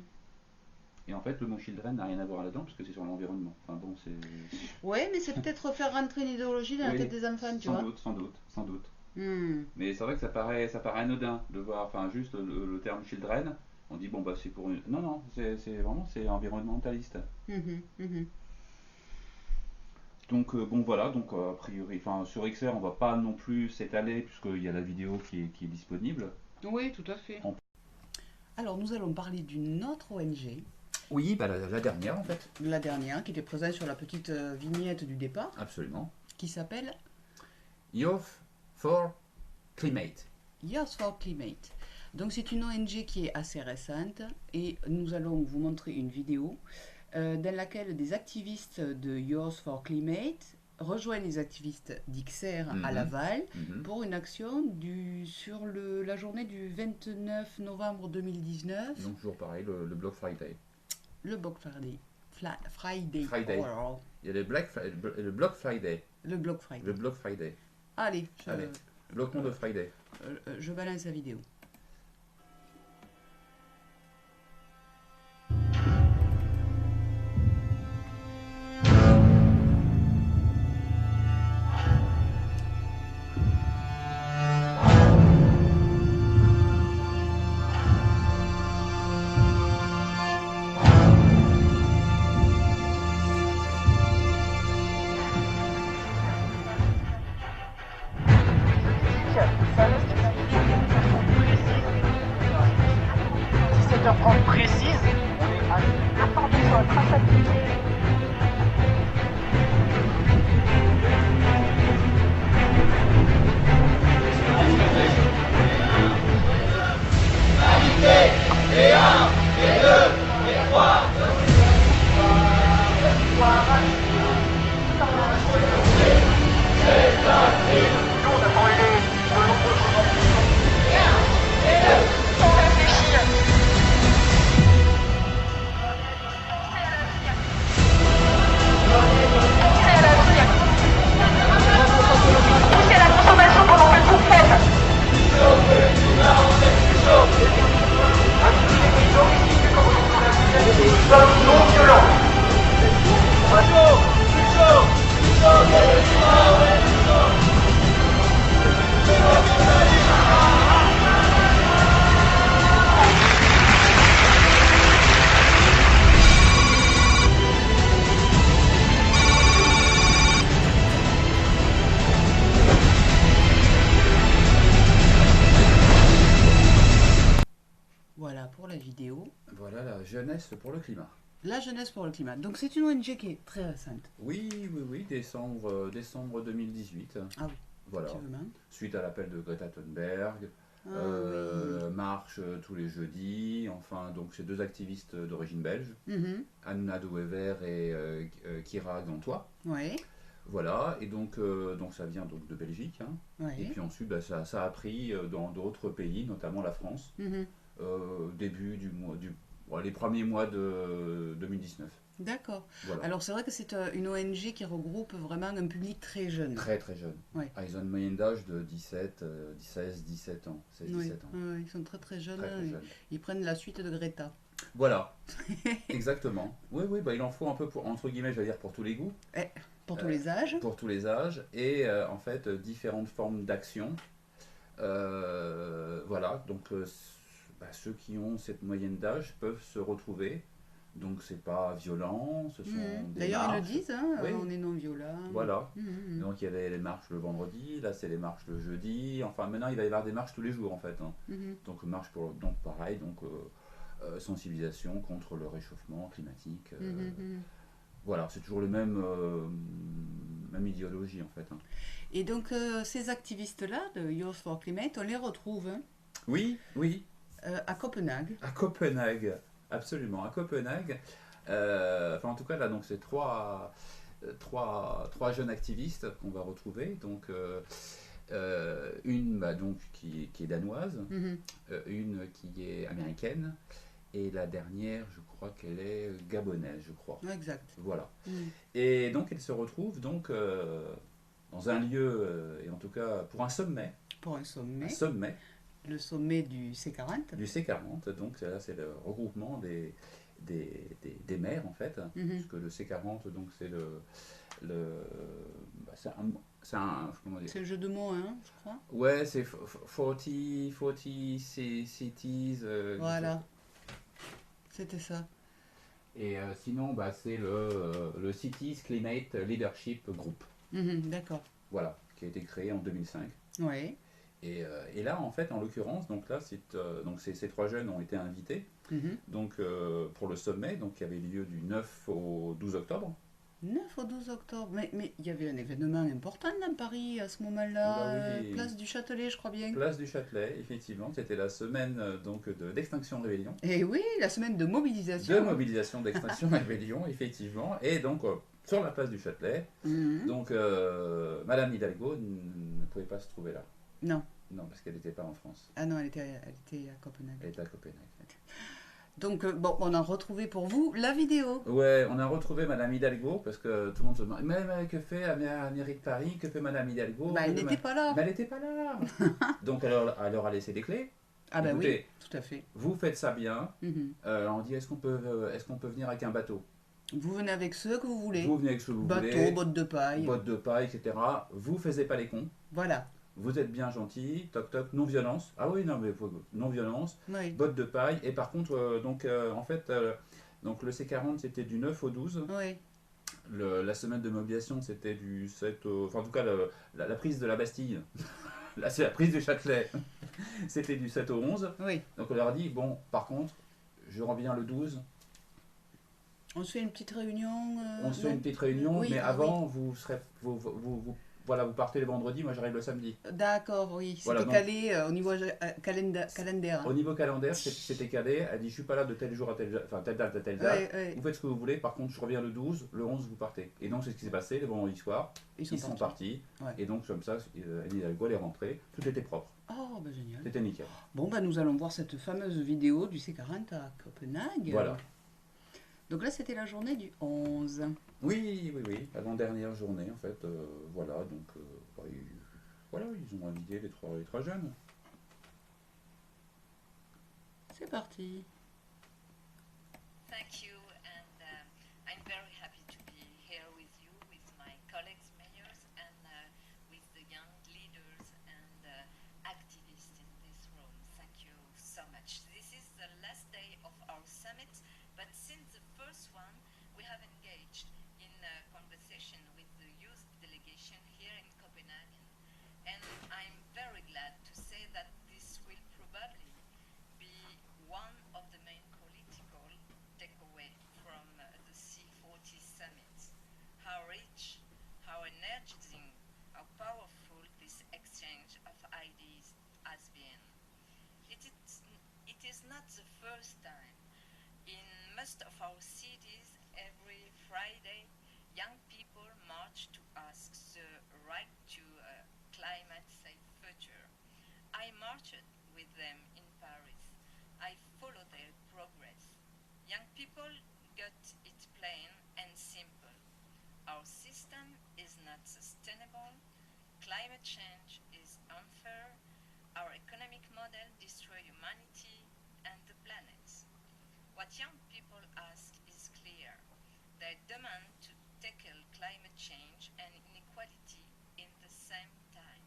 Et en fait, le mot Children n'a rien à voir là-dedans, parce que c'est sur l'environnement. Enfin bon, c'est... Ouais, mais c'est peut-être faire rentrer une idéologie dans la tête des enfants, tu vois. Sans doute. Mais c'est vrai que ça paraît anodin de voir, enfin juste le terme Children, on dit bon bah c'est pour une... Non, c'est vraiment, c'est environnementaliste. Donc bon voilà, donc a priori, enfin sur XR on va pas non plus s'étaler, puisqu'il y a la vidéo qui est disponible. Oui, tout à fait. Alors nous allons parler d'une autre ONG. Oui, bah la dernière en fait. La dernière, qui était présente sur la petite vignette du départ. Absolument. Qui s'appelle Youth for Climate. Youth for Climate. Donc c'est une ONG qui est assez récente et nous allons vous montrer une vidéo dans laquelle des activistes de Youth for Climate rejoignent les activistes d'XR à Laval pour une action sur la journée du 29 novembre 2019. Donc toujours pareil, le Black Friday. Le Black Friday. Friday. Oh. Il y a le Black Friday. Le Black Friday. Le Black Friday. Le Black Friday. Allez. Bloquons de Friday. Je balance la vidéo. Précise, attention, et 1, et 2, et 3. C'est un crime. On a brûlé de nombreux choses. 1 et 2, sans réfléchir. Pensez à l'avenir. Poussez à la consommation pendant que vous faites. Chauffe le climat, on est plus chaud. Des hommes non violents. Plus chaud, plus chaud, plus chaud, le climat, on est plus chaud. Voilà pour la vidéo. Voilà la jeunesse pour le climat. La jeunesse pour le climat. Donc c'est une ONG qui est très récente. Oui, décembre 2018. Ah oui. Voilà. Suite à l'appel de Greta Thunberg, marche tous les jeudis. Enfin, donc c'est deux activistes d'origine belge, Anna de Wever et Kira Gantois. Oui. Voilà, et donc ça vient donc de Belgique. Et puis ensuite, bah, ça a pris dans d'autres pays, notamment la France. Début les premiers mois de 2019. D'accord. Voilà. Alors c'est vrai que c'est une ONG qui regroupe vraiment un public très jeune. Très jeune. Ouais. Ils ont une moyenne d'âge de 16-17 ans. 16-17 ans. Ils sont très jeunes. Très jeunes. Ils prennent la suite de Greta. Voilà, exactement. Oui, bah, il en faut un peu entre guillemets, je vais dire, pour tous les goûts. Pour tous les âges. Pour tous les âges. Et en fait, différentes formes d'action. Voilà, donc ceux qui ont cette moyenne d'âge peuvent se retrouver. Donc c'est pas violent, ce sont des D'ailleurs marches. ils le disent, on est non violent. Voilà. Donc il y avait les marches le vendredi, là c'est les marches le jeudi. Enfin maintenant il va y avoir des marches tous les jours en fait. Donc marche donc pareil, donc sensibilisation contre le réchauffement climatique. Voilà, c'est toujours le même idéologie en fait. Et donc ces activistes-là de Youth for Climate, on les retrouve. Oui. À Copenhague. À Copenhague. Absolument, à Copenhague. Enfin, en tout cas, là, donc, c'est trois jeunes activistes qu'on va retrouver. Donc, une donc, qui est danoise, une qui est américaine, et la dernière, je crois qu'elle est gabonaise, je crois. Exact. Voilà. Et donc, elles se retrouvent donc, dans un lieu, et en tout cas pour un sommet. Pour un sommet. Un sommet. Le sommet du C40. Du C40, donc là, c'est le regroupement des maires, en fait. Puisque le C40, donc, c'est c'est le jeu de mots, hein, je crois. Ouais, c'est 40 cities. Voilà. C'était ça. Et sinon, bah, c'est le Cities Climate Leadership Group. D'accord. Voilà, qui a été créé en 2005. Ouais. Et là, en fait, en l'occurrence, donc là, donc ces trois jeunes ont été invités donc, pour le sommet, donc, qui avait lieu du 9 au 12 octobre. 9 au 12 octobre. Mais il y avait un événement important dans Paris à ce moment-là. Oui. Place du Châtelet, je crois bien. Place du Châtelet, effectivement. C'était la semaine donc, d'Extinction Rébellion. Et oui, la semaine de mobilisation. De mobilisation d'Extinction Rébellion, effectivement. Et donc, sur la place du Châtelet, donc, Madame Hidalgo ne pouvait pas se trouver là. Non. Non, parce qu'elle n'était pas en France. Ah non, elle était à Copenhague. Elle était à Copenhague. Donc, bon, on a retrouvé pour vous la vidéo. Ouais, on a retrouvé Madame Hidalgo, parce que tout le monde se demande, mais que fait à la mairie de Paris, que fait Madame Hidalgo? Bah, elle n'était pas là. Mais elle n'était pas là. Donc, elle leur a laissé des clés. Ah bah écoutez, oui, tout à fait. Vous faites ça bien. On dit, est-ce qu'on peut venir avec un bateau? Vous venez avec ceux que vous voulez. Vous venez avec ceux que vous voulez. Bateau, bottes de paille. Bottes de paille, etc. Vous faisiez pas les cons. Voilà. Vous êtes bien gentil, toc toc, non-violence. Ah oui, non, mais non-violence, oui. Bottes de paille. Et par contre, en fait, donc le C40, c'était du 9 au 12. Oui. La semaine de mobilisation, c'était du 7 au... Enfin, en tout cas, la prise de la Bastille, là, c'est la prise du Châtelet, c'était du 7 au 11. Oui. Donc, on leur dit, bon, par contre, je reviens le 12. On se fait une petite réunion. On se fait une petite réunion, oui, mais avant, vous serez... Voilà, vous partez le vendredi, moi j'arrive le samedi. D'accord, oui. C'était voilà, calé au niveau calendaire. Au niveau calendaire, c'était calé. Elle dit, je suis pas là de tel jour à telle date à telle date. Ouais. Vous faites ce que vous voulez. Par contre, je reviens le 12, le 11, vous partez. Et donc, c'est ce qui s'est passé le vendredi soir. Ils sont partis. Ouais. Et donc, comme ça, Anne Hidalgo, elle est rentrée. Tout était propre. Oh, bah génial. C'était nickel. Bon, bah nous allons voir cette fameuse vidéo du C40 à Copenhague. Voilà. Donc là, c'était la journée du 11. Oui, l'avant-dernière journée, en fait. Voilà, donc, ils ont invité les trois jeunes. C'est parti. Thank you, and I'm very happy to be here with you, with my colleagues, mayors, and with the young leaders and activists in this room. Thank you so much. This is the last day of our summit, but since the first one, we have engaged in a conversation with the youth delegation here in Copenhagen. And I'm very glad to say that this will probably be one of the main political takeaway from the C40 summit. How rich, how energizing, how powerful this exchange of ideas has been. It is not the first time. In most of our cities, every Friday, young people march to ask the right to a climate-safe future. I marched with them in Paris. I follow their progress. Young people got it plain and simple. Our system is not sustainable. Climate change is unfair. Our economic model destroys humanity and the planet. What young people ask is clear. They demand to tackle climate change and inequality in the same time.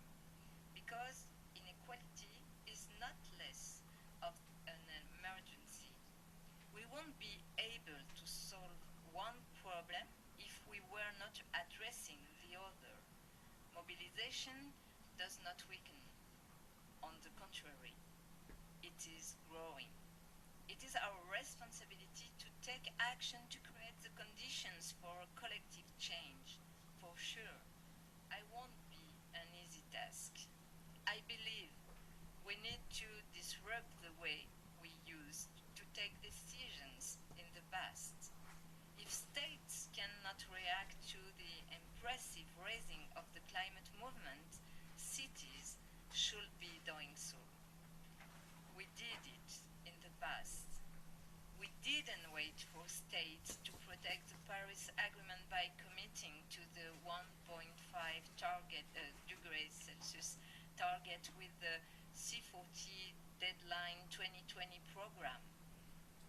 Because inequality is not less of an emergency. We won't be able to solve one problem if we were not addressing the other. Mobilization does not weaken. On the contrary, it is growing. It is our responsibility to take action to create the conditions for collective change. For sure, I won't be an easy task. I believe we need to disrupt the way we used to take decisions yet with the C40 Deadline 2020 program.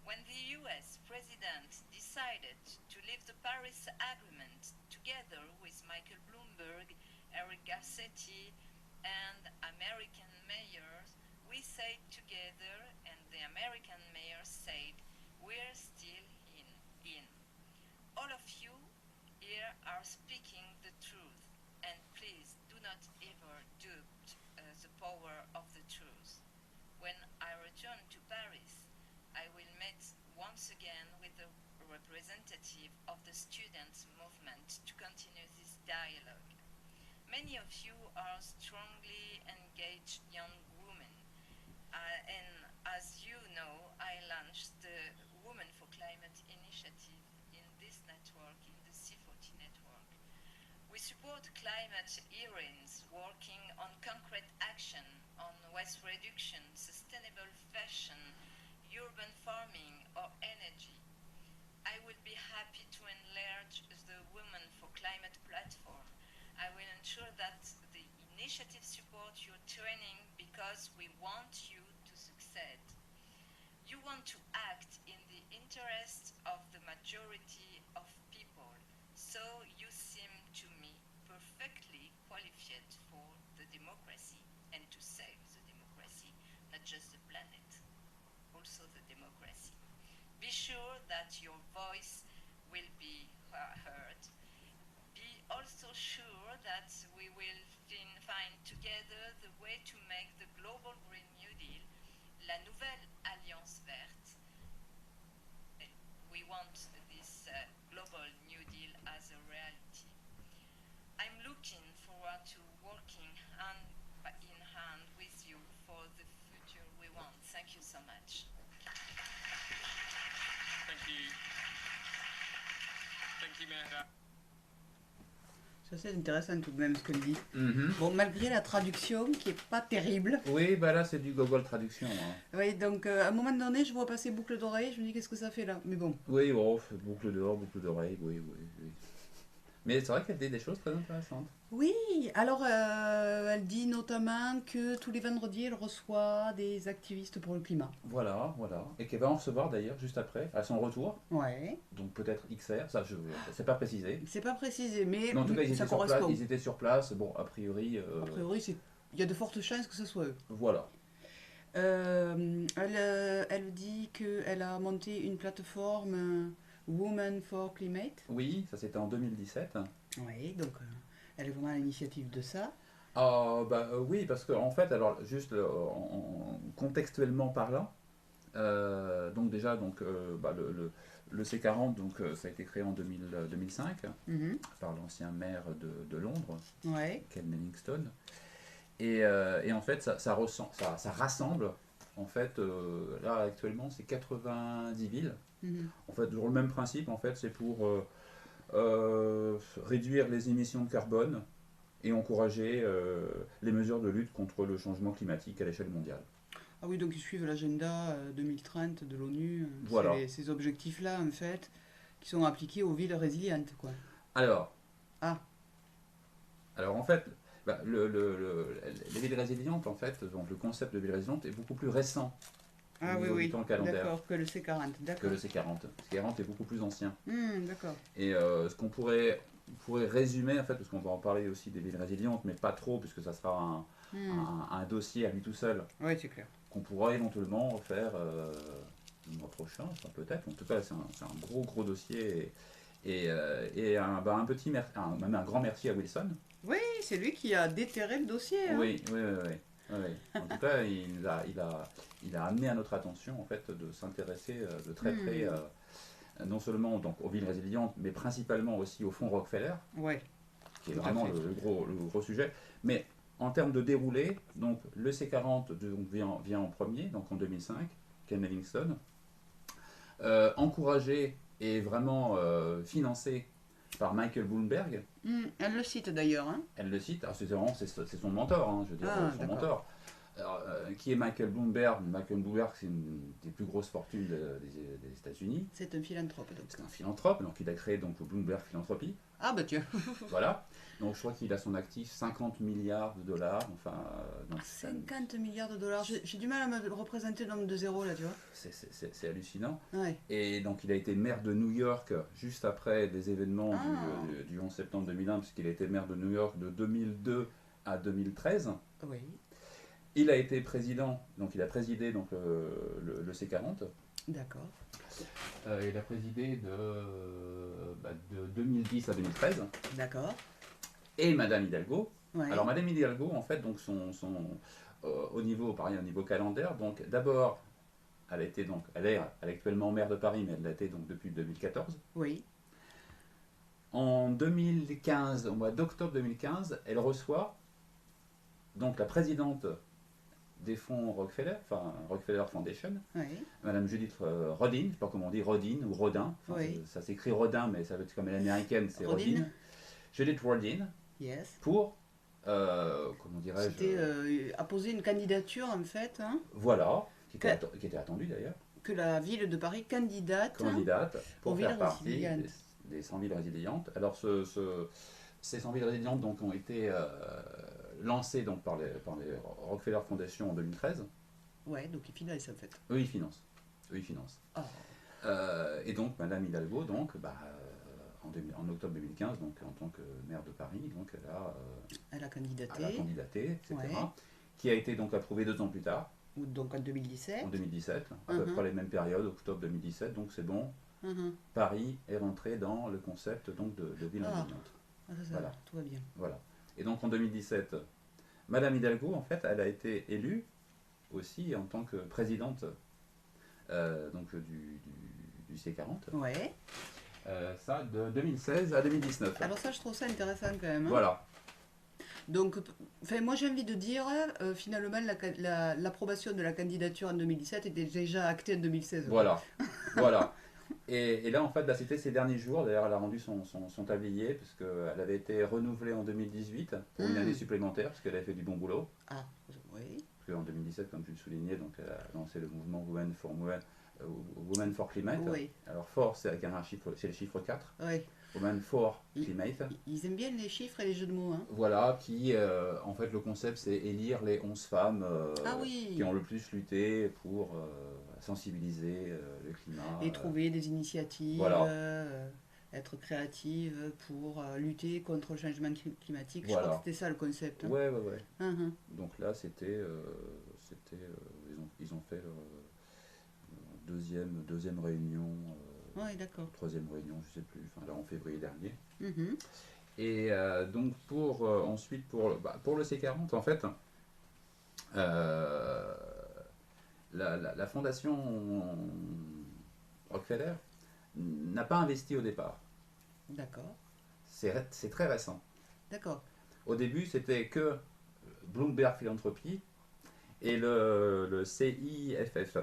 When the US President decided to leave the Paris Agreement together with Michael Bloomberg, Eric Garcetti, and American mayors, we said together, and the American mayors said, we're still in. All of you here are speaking the truth, and please do not ever doubt the power of the truth. When I return to Paris, I will meet once again with a representative of the students' movement to continue this dialogue. Many of you are strongly engaged young women, and as you know, I launched the Women for Climate initiative in this network, in the C40 network. We support climate heroines working on concrete action on waste reduction, sustainable fashion, urban farming or energy. I will be happy to enlarge the Women for Climate platform. I will ensure that the initiative supports your training because we want you to succeed. You want to act in the interest of the majority of people, so you seem to me perfectly qualified for the democracy and to save the democracy, not just the planet, also the democracy. Be sure that your voice will be heard. Be also sure that we will find together the way to make the global Green New Deal, la nouvelle Alliance Verte. We want this global New Deal as a reality. I'm looking forward to working hand in hand with you for the future we want. Thank you so much. Thank you. Thank you, Mehra. C'est assez intéressant tout de même ce qu'elle dit. Bon, malgré la traduction qui est pas terrible. Oui, bah là c'est du Google Traduction. Hein. Oui, donc à un moment donné, je vois passer boucle d'oreille, je me dis qu'est-ce que ça fait là. Mais bon. Oui, bon, boucle dehors, boucle d'oreille, oui. Mais c'est vrai qu'elle dit des choses très intéressantes. Oui, alors elle dit notamment que tous les vendredis, elle reçoit des activistes pour le climat. Voilà. Et qu'elle va en recevoir d'ailleurs juste après, à son retour. Ouais. Donc peut-être XR, ça, c'est pas précisé. C'est pas précisé, mais en tout cas, ça correspond. Ils étaient sur place, bon, a priori... A priori, il y a de fortes chances que ce soit eux. Voilà. Elle dit qu'elle a monté une plateforme Women for Climate. Oui, ça c'était en 2017. Oui, donc elle est vraiment à l'initiative de ça. Oui, parce que en fait, alors juste contextuellement parlant, donc déjà le C40, donc ça a été créé en 2005 par l'ancien maire de Londres, Ken Livingstone, et en fait ça rassemble en fait là actuellement c'est 90 villes. En fait, toujours le même principe, en fait, c'est pour réduire les émissions de carbone et encourager les mesures de lutte contre le changement climatique à l'échelle mondiale. Ah oui, donc ils suivent l'agenda 2030 de l'ONU. Voilà. C'est ces objectifs-là, en fait, qui sont appliqués aux villes résilientes, quoi. Alors, en fait, les villes résilientes, en fait, donc le concept de ville résiliente est beaucoup plus récent. Ah oui, d'accord, que le C40. Que le C40. Le C40 est beaucoup plus ancien. D'accord. Et ce qu'on pourrait résumer, en fait, parce qu'on va en parler aussi des villes résilientes, mais pas trop, puisque ça sera un dossier à lui tout seul. Oui, c'est clair. Qu'on pourra éventuellement faire le mois prochain, enfin, peut-être. En tout cas, c'est un gros dossier. Et un grand merci à Wilson. Oui, c'est lui qui a déterré le dossier. Hein. Oui. En tout cas, il a amené à notre attention en fait de s'intéresser de très près non seulement donc aux villes résilientes, mais principalement aussi au fonds Rockefeller, qui est vraiment le gros sujet. Mais en termes de déroulé, donc le C40 vient en premier, donc en 2005, Ken Livingstone, encouragé et vraiment financé par Michael Bloomberg. Elle le cite d'ailleurs. Hein. Elle le cite, c'est son mentor, hein, je veux dire, son mentor. Alors, qui est Michael Bloomberg? Michael Bloomberg, c'est une des plus grosses fortunes des États-Unis. C'est un philanthrope. C'est un philanthrope, donc il a créé donc Bloomberg Philanthropy. Ah bah tiens. Voilà. Donc je crois qu'il a son actif 50 milliards de dollars. Enfin, 50 milliards de dollars. J'ai du mal à me représenter le nombre de zéros là, tu vois. C'est hallucinant. Ouais. Et donc il a été maire de New York juste après les événements du 11 septembre 2001, puisqu'il a été maire de New York de 2002 à 2013. Oui. Il a été président, donc il a présidé donc, le C40. D'accord. Il a présidé de 2010 à 2013. D'accord. Et Madame Hidalgo. Ouais. Alors Madame Hidalgo, en fait, donc au niveau, pareil, au niveau calendaire, donc d'abord, elle est actuellement maire de Paris, mais elle l'a été donc depuis 2014. Oui. En 2015, au mois d'octobre 2015, elle reçoit donc la présidente des fonds Rockefeller, enfin Rockefeller Foundation, oui. Madame Judith Rodin, je ne sais pas comment on dit, Rodin ou Rodin, enfin, oui. ça s'écrit Rodin, mais ça veut être comme elle est américaine, c'est Rodin. Judith Rodin, yes. Pour, comment dirais-je... C'était apposer une candidature en fait. Hein, voilà, qui était attendue d'ailleurs. Que la ville de Paris candidate pour faire partie des 100 villes résilientes. Alors ces 100 villes résilientes donc, ont été lancées donc, par les Rockefeller Foundation en 2013. Ouais, donc ils financent en fait. Eux, ils financent. Oh. Et donc, Madame Hidalgo, donc, en octobre 2015, donc, en tant que maire de Paris, donc, elle a candidaté, etc. Ouais. Qui a été donc approuvée 2 ans plus tard. Donc en 2017. En 2017, à peu près les mêmes périodes, octobre 2017, donc c'est bon. Paris est rentré dans le concept donc, de ville résiliente. Voilà. Tout va bien. Voilà. Et donc en 2017, Madame Hidalgo, en fait, elle a été élue aussi en tant que présidente donc, du C40. Ouais. Ça, de 2016 à 2019. Alors ça, je trouve ça intéressant quand même. Hein. Voilà. Donc, moi j'ai envie de dire, finalement, l'approbation de la candidature en 2017 était déjà actée en 2016. Voilà, voilà. Et là, en fait, c'était ces derniers jours. D'ailleurs, elle a rendu son tablier, parce qu'elle avait été renouvelée en 2018 pour une année supplémentaire, parce qu'elle avait fait du bon boulot. Ah, oui. Parce qu'en 2017, comme tu le soulignais, donc, elle a lancé le mouvement Women for Climate. Oui. Alors, for, c'est avec un chiffre, c'est le chiffre 4. Oui. Women for Climate. Ils aiment bien les chiffres et les jeux de mots. Hein. Voilà, qui, en fait, le concept, c'est élire les 11 femmes qui ont le plus lutté pour sensibiliser le climat. Et trouver des initiatives, voilà. Être créative pour lutter contre le changement climatique. Voilà. Je crois que c'était ça le concept. Hein. Ouais. Donc là, ils ont fait leur deuxième réunion. Oui, d'accord. Troisième réunion, je ne sais plus, enfin là en février dernier. Et donc ensuite pour le C40, en fait, la fondation Rockefeller n'a pas investi au départ. D'accord. C'est très récent. D'accord. Au début, c'était que Bloomberg Philanthropy et le CIFF.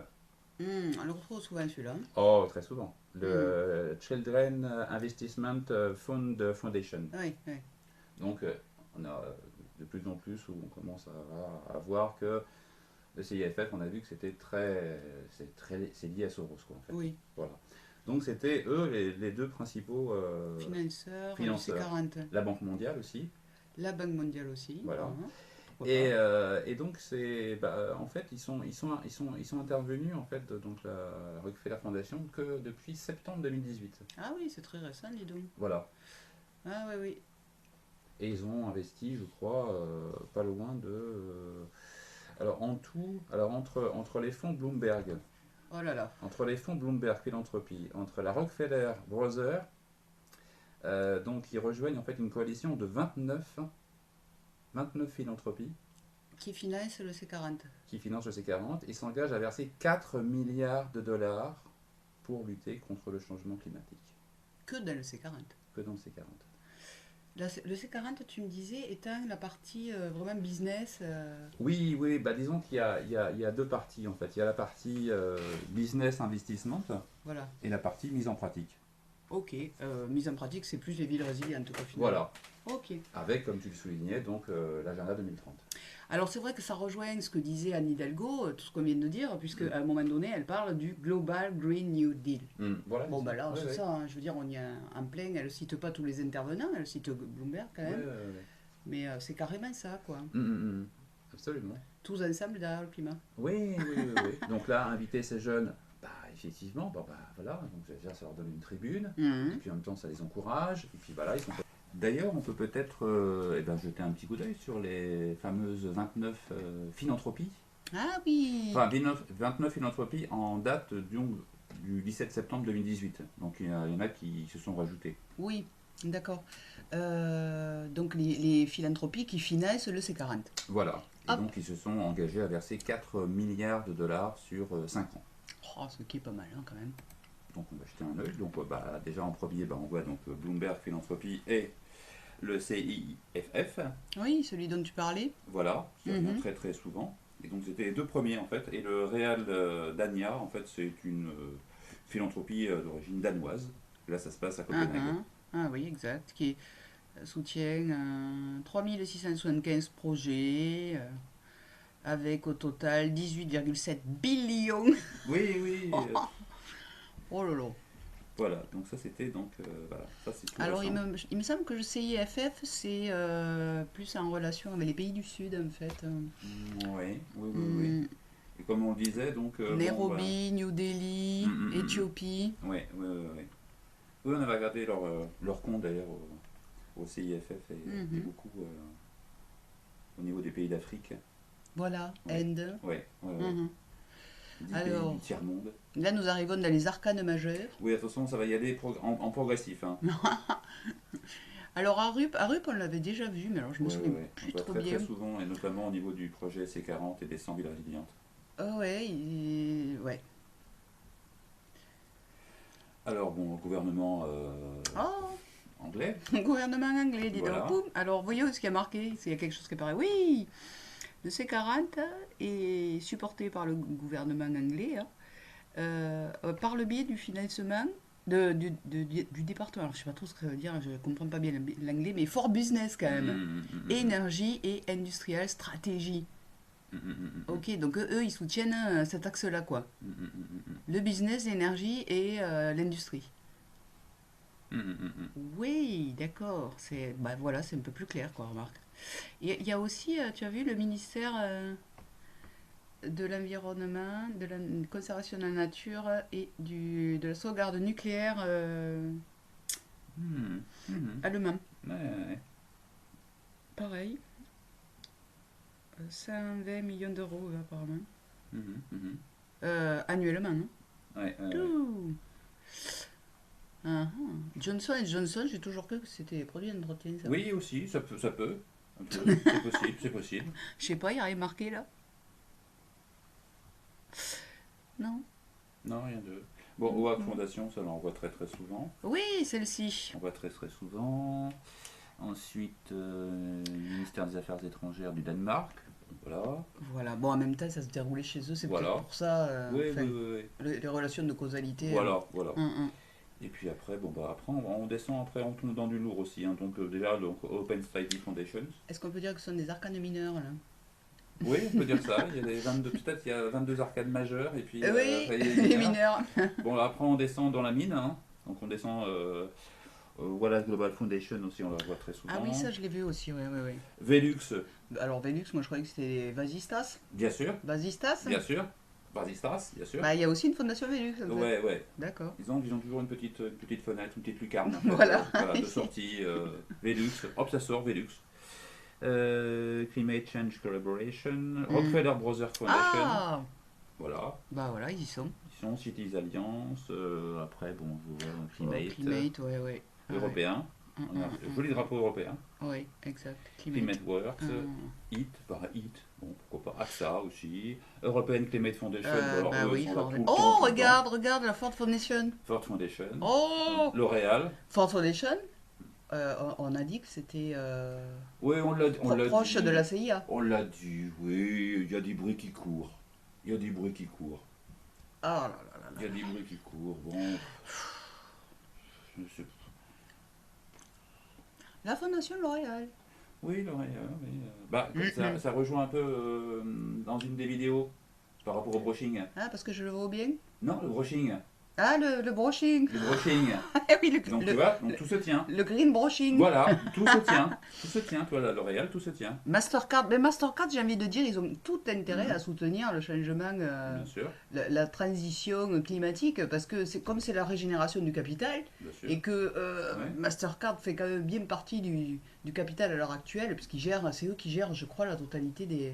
On le retrouve souvent celui-là. Oh, très souvent. Le Children Investment Fund Foundation. Oui. Donc, on a de plus en plus où on commence à voir que le CIFF, on a vu que c'est lié à Soros, quoi, en fait. Oui. Voilà. Donc, c'était eux les deux principaux financeurs. C40. La Banque mondiale aussi. La Banque mondiale aussi. Voilà. Et donc en fait ils sont intervenus en fait donc la Rockefeller Foundation que depuis septembre 2018. Ah oui, c'est très récent, dis donc. Voilà. Ah oui. Et ils ont investi, je crois, pas loin de alors en tout, entre les fonds Bloomberg. Oh là là. Entre les fonds Bloomberg Philanthropy, entre la Rockefeller Brothers, donc ils rejoignent en fait une coalition de 29 philanthropies qui financent le C40. Qui financent le C40 et s'engagent à verser 4 milliards de dollars pour lutter contre le changement climatique. Que dans le C40. Que dans le C40. Le C40, tu me disais, étant la partie vraiment business. Oui, disons qu'il y a deux parties en fait. Il y a la partie business investissement voilà. Et la partie mise en pratique. Ok, mise en pratique, c'est plus les villes résilientes, quoi, finalement. Voilà. Ok. Avec, comme tu le soulignais, donc l'agenda 2030. Alors c'est vrai que ça rejoint ce que disait Anne Hidalgo, tout ce qu'on vient de dire, puisque à un moment donné, elle parle du Global Green New Deal. Voilà, bon, bah là, ouais, c'est ouais. ça, hein, je veux dire, on y est en plein, elle ne cite pas tous les intervenants, elle cite Bloomberg quand même, Ouais. mais c'est carrément ça, quoi. Absolument. Tous ensemble derrière le climat. Oui. Donc là, inviter ces jeunes, bah, effectivement, voilà, donc déjà ça leur donne une tribune, et puis en même temps ça les encourage, et puis voilà, ils sont... D'ailleurs, on peut peut-être jeter un petit coup d'œil sur les fameuses 29 philanthropies. Ah oui. Enfin, 29 philanthropies en date du 17 septembre 2018. Donc il y en a qui se sont rajoutés. Oui, d'accord. Donc les philanthropies qui financent le C40. Voilà. Et donc ils se sont engagés à verser 4 milliards de dollars sur 5 ans. Oh, ce qui est pas mal hein, quand même. Donc on va jeter un œil. Donc déjà en premier, on voit donc Bloomberg Philanthropie et le CIFF. Oui, celui dont tu parlais. Voilà, qui revient très très souvent. Et donc c'était les deux premiers en fait. Et le Real Dania, en fait, c'est une philanthropie d'origine danoise. Là, ça se passe à Copenhague. Ah oui, exact. Qui soutient 3675 projets, avec au total 18,7 billions. Oui. Oh là là. Voilà, donc ça c'était donc voilà, ça c'est tout. Alors il me semble que le CIFF c'est plus en relation avec les pays du Sud en fait. Oui. Et comme on le disait donc. Nairobi, New Delhi, Éthiopie. Oui, on avait regardé leur compte d'ailleurs au CIFF et beaucoup au niveau des pays d'Afrique. Voilà, Inde. Oui. Alors, du tiers-monde. Là, nous arrivons dans les arcanes majeurs. Oui, attention, ça va y aller en progressif. Hein. Alors, à RUP, on l'avait déjà vu, mais alors je me souviens plus trop bien. Très souvent, et notamment au niveau du projet C40 et des 100 villes résilientes. Ouais. Alors, gouvernement anglais. Gouvernement anglais, dis donc. Boum. Alors, voyez où est-ce qu'il y a marqué, s'il y a quelque chose qui apparaît. Oui, le C40 est supporté par le gouvernement anglais par le biais du financement du département. Alors, je ne sais pas trop ce que ça veut dire, je ne comprends pas bien l'anglais, mais fort business quand même. Énergie et industrielle stratégie. Ok, donc eux, ils soutiennent cet axe-là, quoi. Le business, l'énergie et l'industrie. Oui, d'accord. Voilà, c'est un peu plus clair, quoi, remarque. Il y a aussi, tu as vu, le ministère de l'Environnement, de la Conservation de la Nature et de la sauvegarde nucléaire allemand. Pareil. 120 millions d'euros, apparemment. Annuellement, non? Johnson & Johnson, j'ai toujours cru que c'était des produits d'entretien. Oui, aussi, ça peut. C'est possible. Je sais pas, il n'y a rien marqué là? Non. Non, rien de... Bon, OAC Fondation, ça on voit très très souvent. Oui, celle-ci. On voit très très souvent. Ensuite, ministère des Affaires étrangères du Danemark. Voilà, bon, en même temps, ça se déroulait chez eux, c'est peut-être pour ça. Oui. Les relations de causalité. Voilà. Et puis après, on descend, après on tombe dans du lourd aussi. Hein. Donc déjà, Open Society Foundation. Est-ce qu'on peut dire que ce sont des arcanes mineurs là? Oui, on peut dire ça. Il y a peut-être il y a 22 arcades majeures et puis les mineurs. Bon, après on descend dans la mine. Hein. Donc on descend. Voilà, Global Foundation aussi, on la voit très souvent. Ah oui, ça je l'ai vu aussi, oui. Velux. Alors Velux, moi je croyais que c'était Vasistas. Bien sûr. Vasistas. Bien sûr. Vasistas, bien sûr. Il y a aussi une fondation Velux. Ouais. D'accord. Ils ont toujours une petite fenêtre, une petite lucarne. Voilà. De sortie. Velux. Hop, ça sort, Velux. Climate Change Collaboration. Rockefeller Brothers Foundation. Ah. Voilà. Voilà, ils y sont. Cities Alliance. Après, Climate. Climate, ouais. Européen. Joli drapeau européen. Oui, exact. Climate Works, HIT, bon, pourquoi pas, AXA aussi, European Climate Foundation. Regarde la Ford Foundation. Oh, L'Oréal. Ford Foundation, on a dit que c'était proche de la CIA. On l'a dit, oui, il y a des bruits qui courent. Ah là là. Il y a des bruits qui courent, bon... La Fondation L'Oréal. Oui, L'Oréal. Oui. Bah, ça rejoint un peu dans une des vidéos par rapport au brushing. Ah, parce que je le vois bien. Non, le brushing. Ah, le brushing. Le brushing. Oui, donc tu vois, donc tout se tient. Le green brushing. Voilà, tout se tient. Tout se tient, toi, L'Oréal, tout se tient. Mastercard, mais Mastercard, j'ai envie de dire, ils ont tout intérêt à soutenir le changement, Bien sûr. La transition climatique, parce que comme c'est la régénération du capital, et que Mastercard fait quand même bien partie du capital à l'heure actuelle, parce c'est eux qui gèrent, je crois, la totalité des...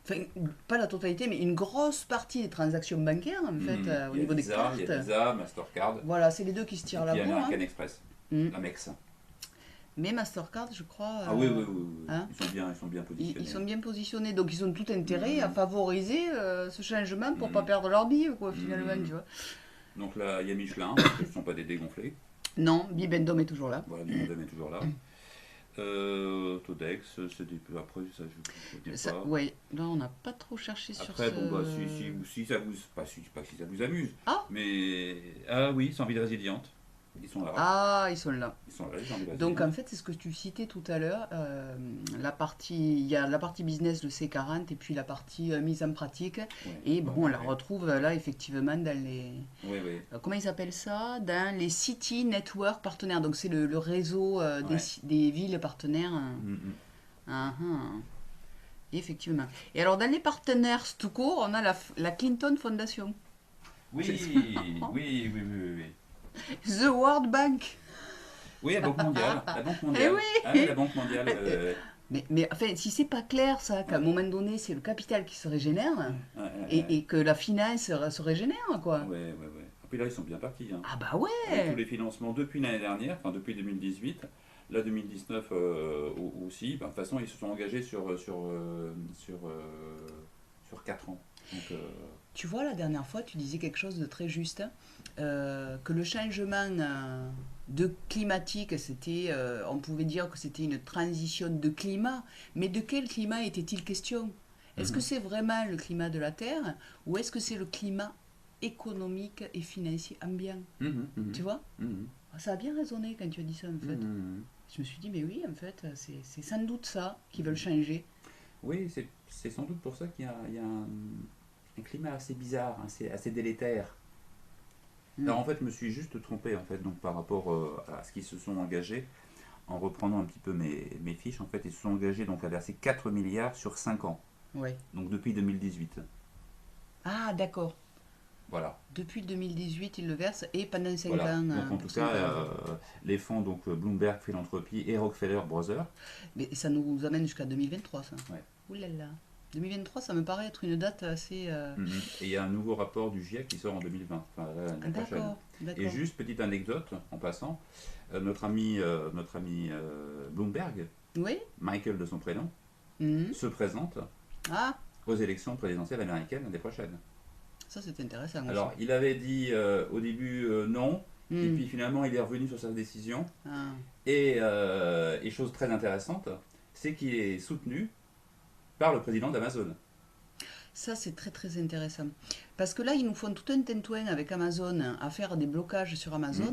Enfin, pas la totalité, mais une grosse partie des transactions bancaires, en fait, au niveau des cartes. Il y a Visa, Mastercard. Voilà, c'est les deux qui se tirent la bourre. Il y a American Express, l'Amex. Mais Mastercard, je crois... Ah oui. Hein, ils sont bien positionnés. Ils sont bien positionnés, donc ils ont tout intérêt à favoriser ce changement pour ne pas perdre leur bille, quoi, finalement, tu vois. Donc là, il y a Michelin, parce que ce ne sont pas des dégonflés. Non, Bibendum est toujours là. Voilà, Bibendum est toujours là. Todex, c'est des peu après, ça je ne connais pas. Oui, là on n'a pas trop cherché sur après, ce... bon, bah, si ça vous... Pas si ça vous amuse. Ah mais... Ah oui, sans vie résiliente. Ils sont là. Ah, ils sont là. Ils sont là, les gens de Donc en fait, c'est ce que tu citais tout à l'heure. Il y a la partie business, le C40, et puis la partie mise en pratique. Et bon, on la retrouve là effectivement dans les... comment ils appellent ça? Dans les City Network partenaires. Donc c'est le réseau des villes partenaires. Effectivement. Et alors dans les partenaires tout court, on a la Clinton Foundation. Oui. The World Bank. Oui, la Banque mondiale. La Banque mondiale. Eh oui. Ah, la Banque mondiale. Mais enfin, si c'est pas clair, ça, qu'à un moment donné, c'est le capital qui se régénère et que la finance se régénère, quoi. Ouais. Et puis là, ils sont bien partis. Hein. Ah bah ouais. Avec tous les financements depuis l'année dernière, enfin depuis 2018, là 2019 aussi. Ben, de toute façon, ils se sont engagés sur 4 ans. Donc, tu vois, la dernière fois, tu disais quelque chose de très juste, que le changement de climatique, c'était, on pouvait dire que c'était une transition de climat, mais de quel climat était-il question? Est-ce que c'est vraiment le climat de la Terre, ou est-ce que c'est le climat économique et financier ambiant? Tu vois? Ça a bien résonné quand tu as dit ça, en fait. Je me suis dit, mais oui, en fait, c'est sans doute ça qu'ils veulent changer. Oui, c'est sans doute pour ça qu'il y a un climat assez bizarre, assez délétère. Alors en fait, je me suis juste trompé en fait, donc par rapport à ce qu'ils se sont engagés, en reprenant un petit peu mes fiches, en fait, ils se sont engagés donc à verser 4 milliards sur 5 ans. Ouais. Donc depuis 2018. Ah d'accord. Voilà. Depuis 2018, ils le versent et pendant 5 voilà. ans. Donc en tout cas, les fonds donc Bloomberg Philanthropy et Rockefeller Brothers. Mais ça nous amène jusqu'à 2023, ça. Ouais. Ouh là là. 2023, ça me paraît être une date assez... Et il y a un nouveau rapport du GIEC qui sort en 2020, enfin l'année prochaine. Et juste, petite anecdote, en passant, notre ami Bloomberg, Michael de son prénom, se présente aux élections présidentielles américaines l'année prochaine. Ça, c'est intéressant. Alors, il avait dit au début non, et puis finalement, il est revenu sur sa décision. Et chose très intéressante, c'est qu'il est soutenu par le président d'Amazon. Ça, c'est très très intéressant. Parce que là, ils nous font tout un tintouin avec Amazon à faire des blocages sur Amazon.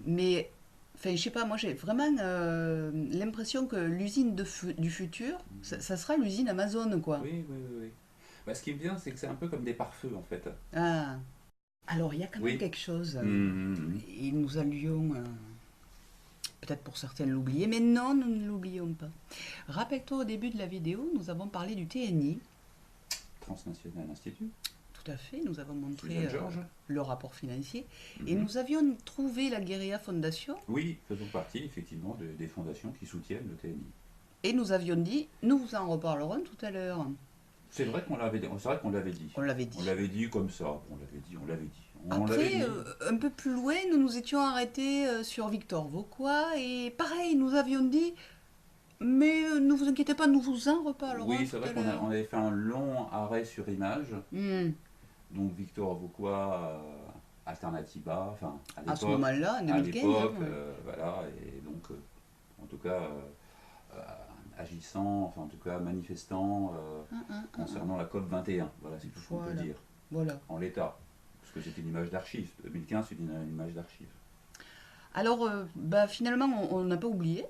Mais, enfin, je sais pas, moi j'ai vraiment l'impression que l'usine du futur, ça sera l'usine Amazon, quoi. Oui. Bah, ce qui est bien, c'est que c'est un peu comme des pare-feux, en fait. Ah. Alors, il y a quand même quelque chose. Et nous allions... peut-être pour certains l'oublier, mais non, nous ne l'oublions pas. Rappelle-toi, au début de la vidéo, nous avons parlé du TNI. Transnational Institute. Tout à fait, nous avons montré le rapport financier. Et nous avions trouvé la Guerilla Foundation. Oui, faisons partie, effectivement, des fondations qui soutiennent le TNI. Et nous avions dit, nous vous en reparlerons tout à l'heure. C'est vrai qu'on l'avait dit. On l'avait dit. On l'avait dit comme ça. On l'avait dit. Après, un peu plus loin, nous nous étions arrêtés sur Victor Vauquois et pareil, nous avions dit, mais ne vous inquiétez pas, nous vous en reparlerons. Oui, c'est vrai qu'on avait fait un long arrêt sur image. Donc Victor Vauquois, Alternativa, enfin à ce moment-là, en 2015. Voilà, et donc en tout cas agissant, enfin en tout cas manifestant concernant la COP 21. Voilà, c'est tout ce qu'on peut dire. Voilà. En l'état. Parce que c'était une image d'archive. 2015, c'est une image d'archive. Alors, bah, finalement, on n'a pas oublié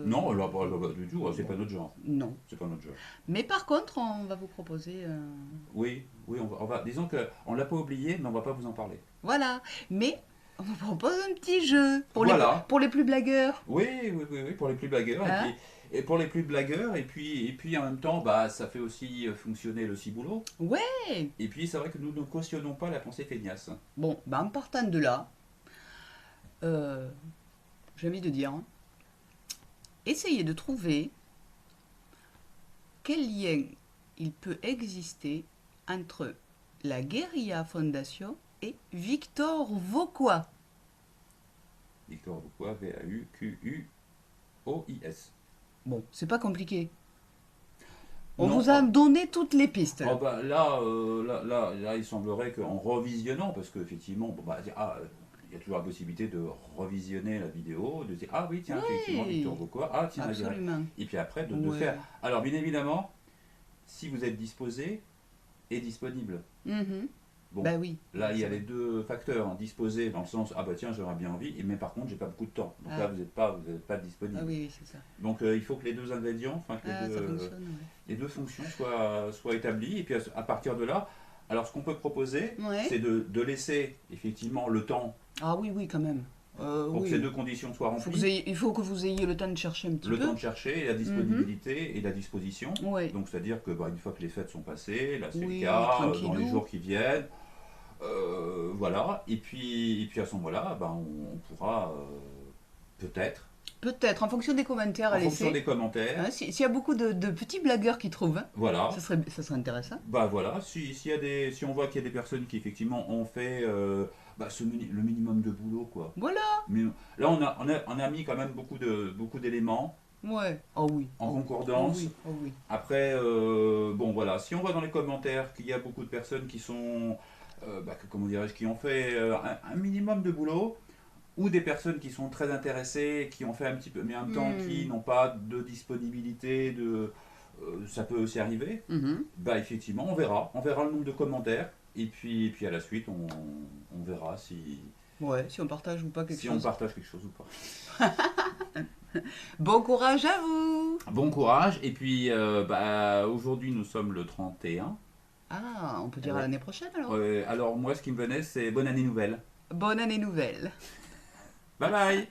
Non, là, pas du tout, c'est pas notre genre. Non. C'est pas notre genre. Mais par contre, on va vous proposer... Oui, disons qu'on l'a pas oublié, mais on va pas vous en parler. Voilà, mais on vous propose un petit jeu pour, pour les plus blagueurs. Oui, pour les plus blagueurs. Hein? Et pour les plus blagueurs, et puis en même temps, bah, ça fait aussi fonctionner le ciboulot. Ouais. Et puis c'est vrai que nous ne cautionnons pas la pensée feignasse. Bon, bah, en partant de là, j'ai envie de dire, essayez de trouver quel lien il peut exister entre la Guérilla Fondation et Victor Vauquois. Victor Vauquois, V-A-U-Q-U-O-I-S. Bon, c'est pas compliqué. On vous a donné toutes les pistes. Oh bah, là, il semblerait qu'en revisionnant, parce qu'effectivement, bon, bah, il y a toujours la possibilité de revisionner la vidéo, de dire ah oui, tiens, effectivement, Victor Vauquois, ah tiens, absolument. Et puis après, de faire. Alors, bien évidemment, si vous êtes disposé et disponible. Bon, bah oui. Là, il y a les deux facteurs, disposé dans le sens ah bah tiens, j'aurais bien envie, mais par contre, j'ai pas beaucoup de temps. Donc là, vous n'êtes pas disponible. Ah oui, c'est ça. Donc il faut que les deux ingrédients, enfin que les deux fonctions soient établies. Et puis à partir de là, alors ce qu'on peut proposer, c'est de laisser effectivement le temps. Ah oui, quand même. Pour que ces deux conditions soient remplies. Il faut que vous ayez le temps de chercher un petit peu. Le temps de chercher, et la disponibilité et la disposition. Donc c'est-à-dire que une fois que les fêtes sont passées, là c'est le cas, dans les jours qui viennent, voilà. Et puis à ce moment-là, on pourra peut-être, en fonction des commentaires à laisser. En fonction des commentaires. S'il y a beaucoup de petits blagueurs qui trouvent, voilà. ça serait intéressant. Bah voilà, si on voit qu'il y a des personnes qui effectivement ont fait le minimum de boulot, quoi. Voilà. Mais là, on a mis quand même beaucoup d'éléments. Ouais. Oh oui. En concordance. Oh oui. Après, bon voilà, si on voit dans les commentaires qu'il y a beaucoup de personnes qui sont, comment dirais-je, qui ont fait un minimum de boulot, ou des personnes qui sont très intéressées, qui ont fait un petit peu, mais en même temps qui n'ont pas de disponibilité, ça peut aussi arriver. Bah effectivement, on verra le nombre de commentaires, et puis à la suite, on verra si on partage ou pas quelque chose. Si on partage quelque chose ou pas. Bon courage à vous. Bon courage, et puis aujourd'hui nous sommes le 31. Ah, on peut dire à l'année prochaine alors. Alors moi ce qui me venait c'est bonne année nouvelle. Bonne année nouvelle. Bye bye.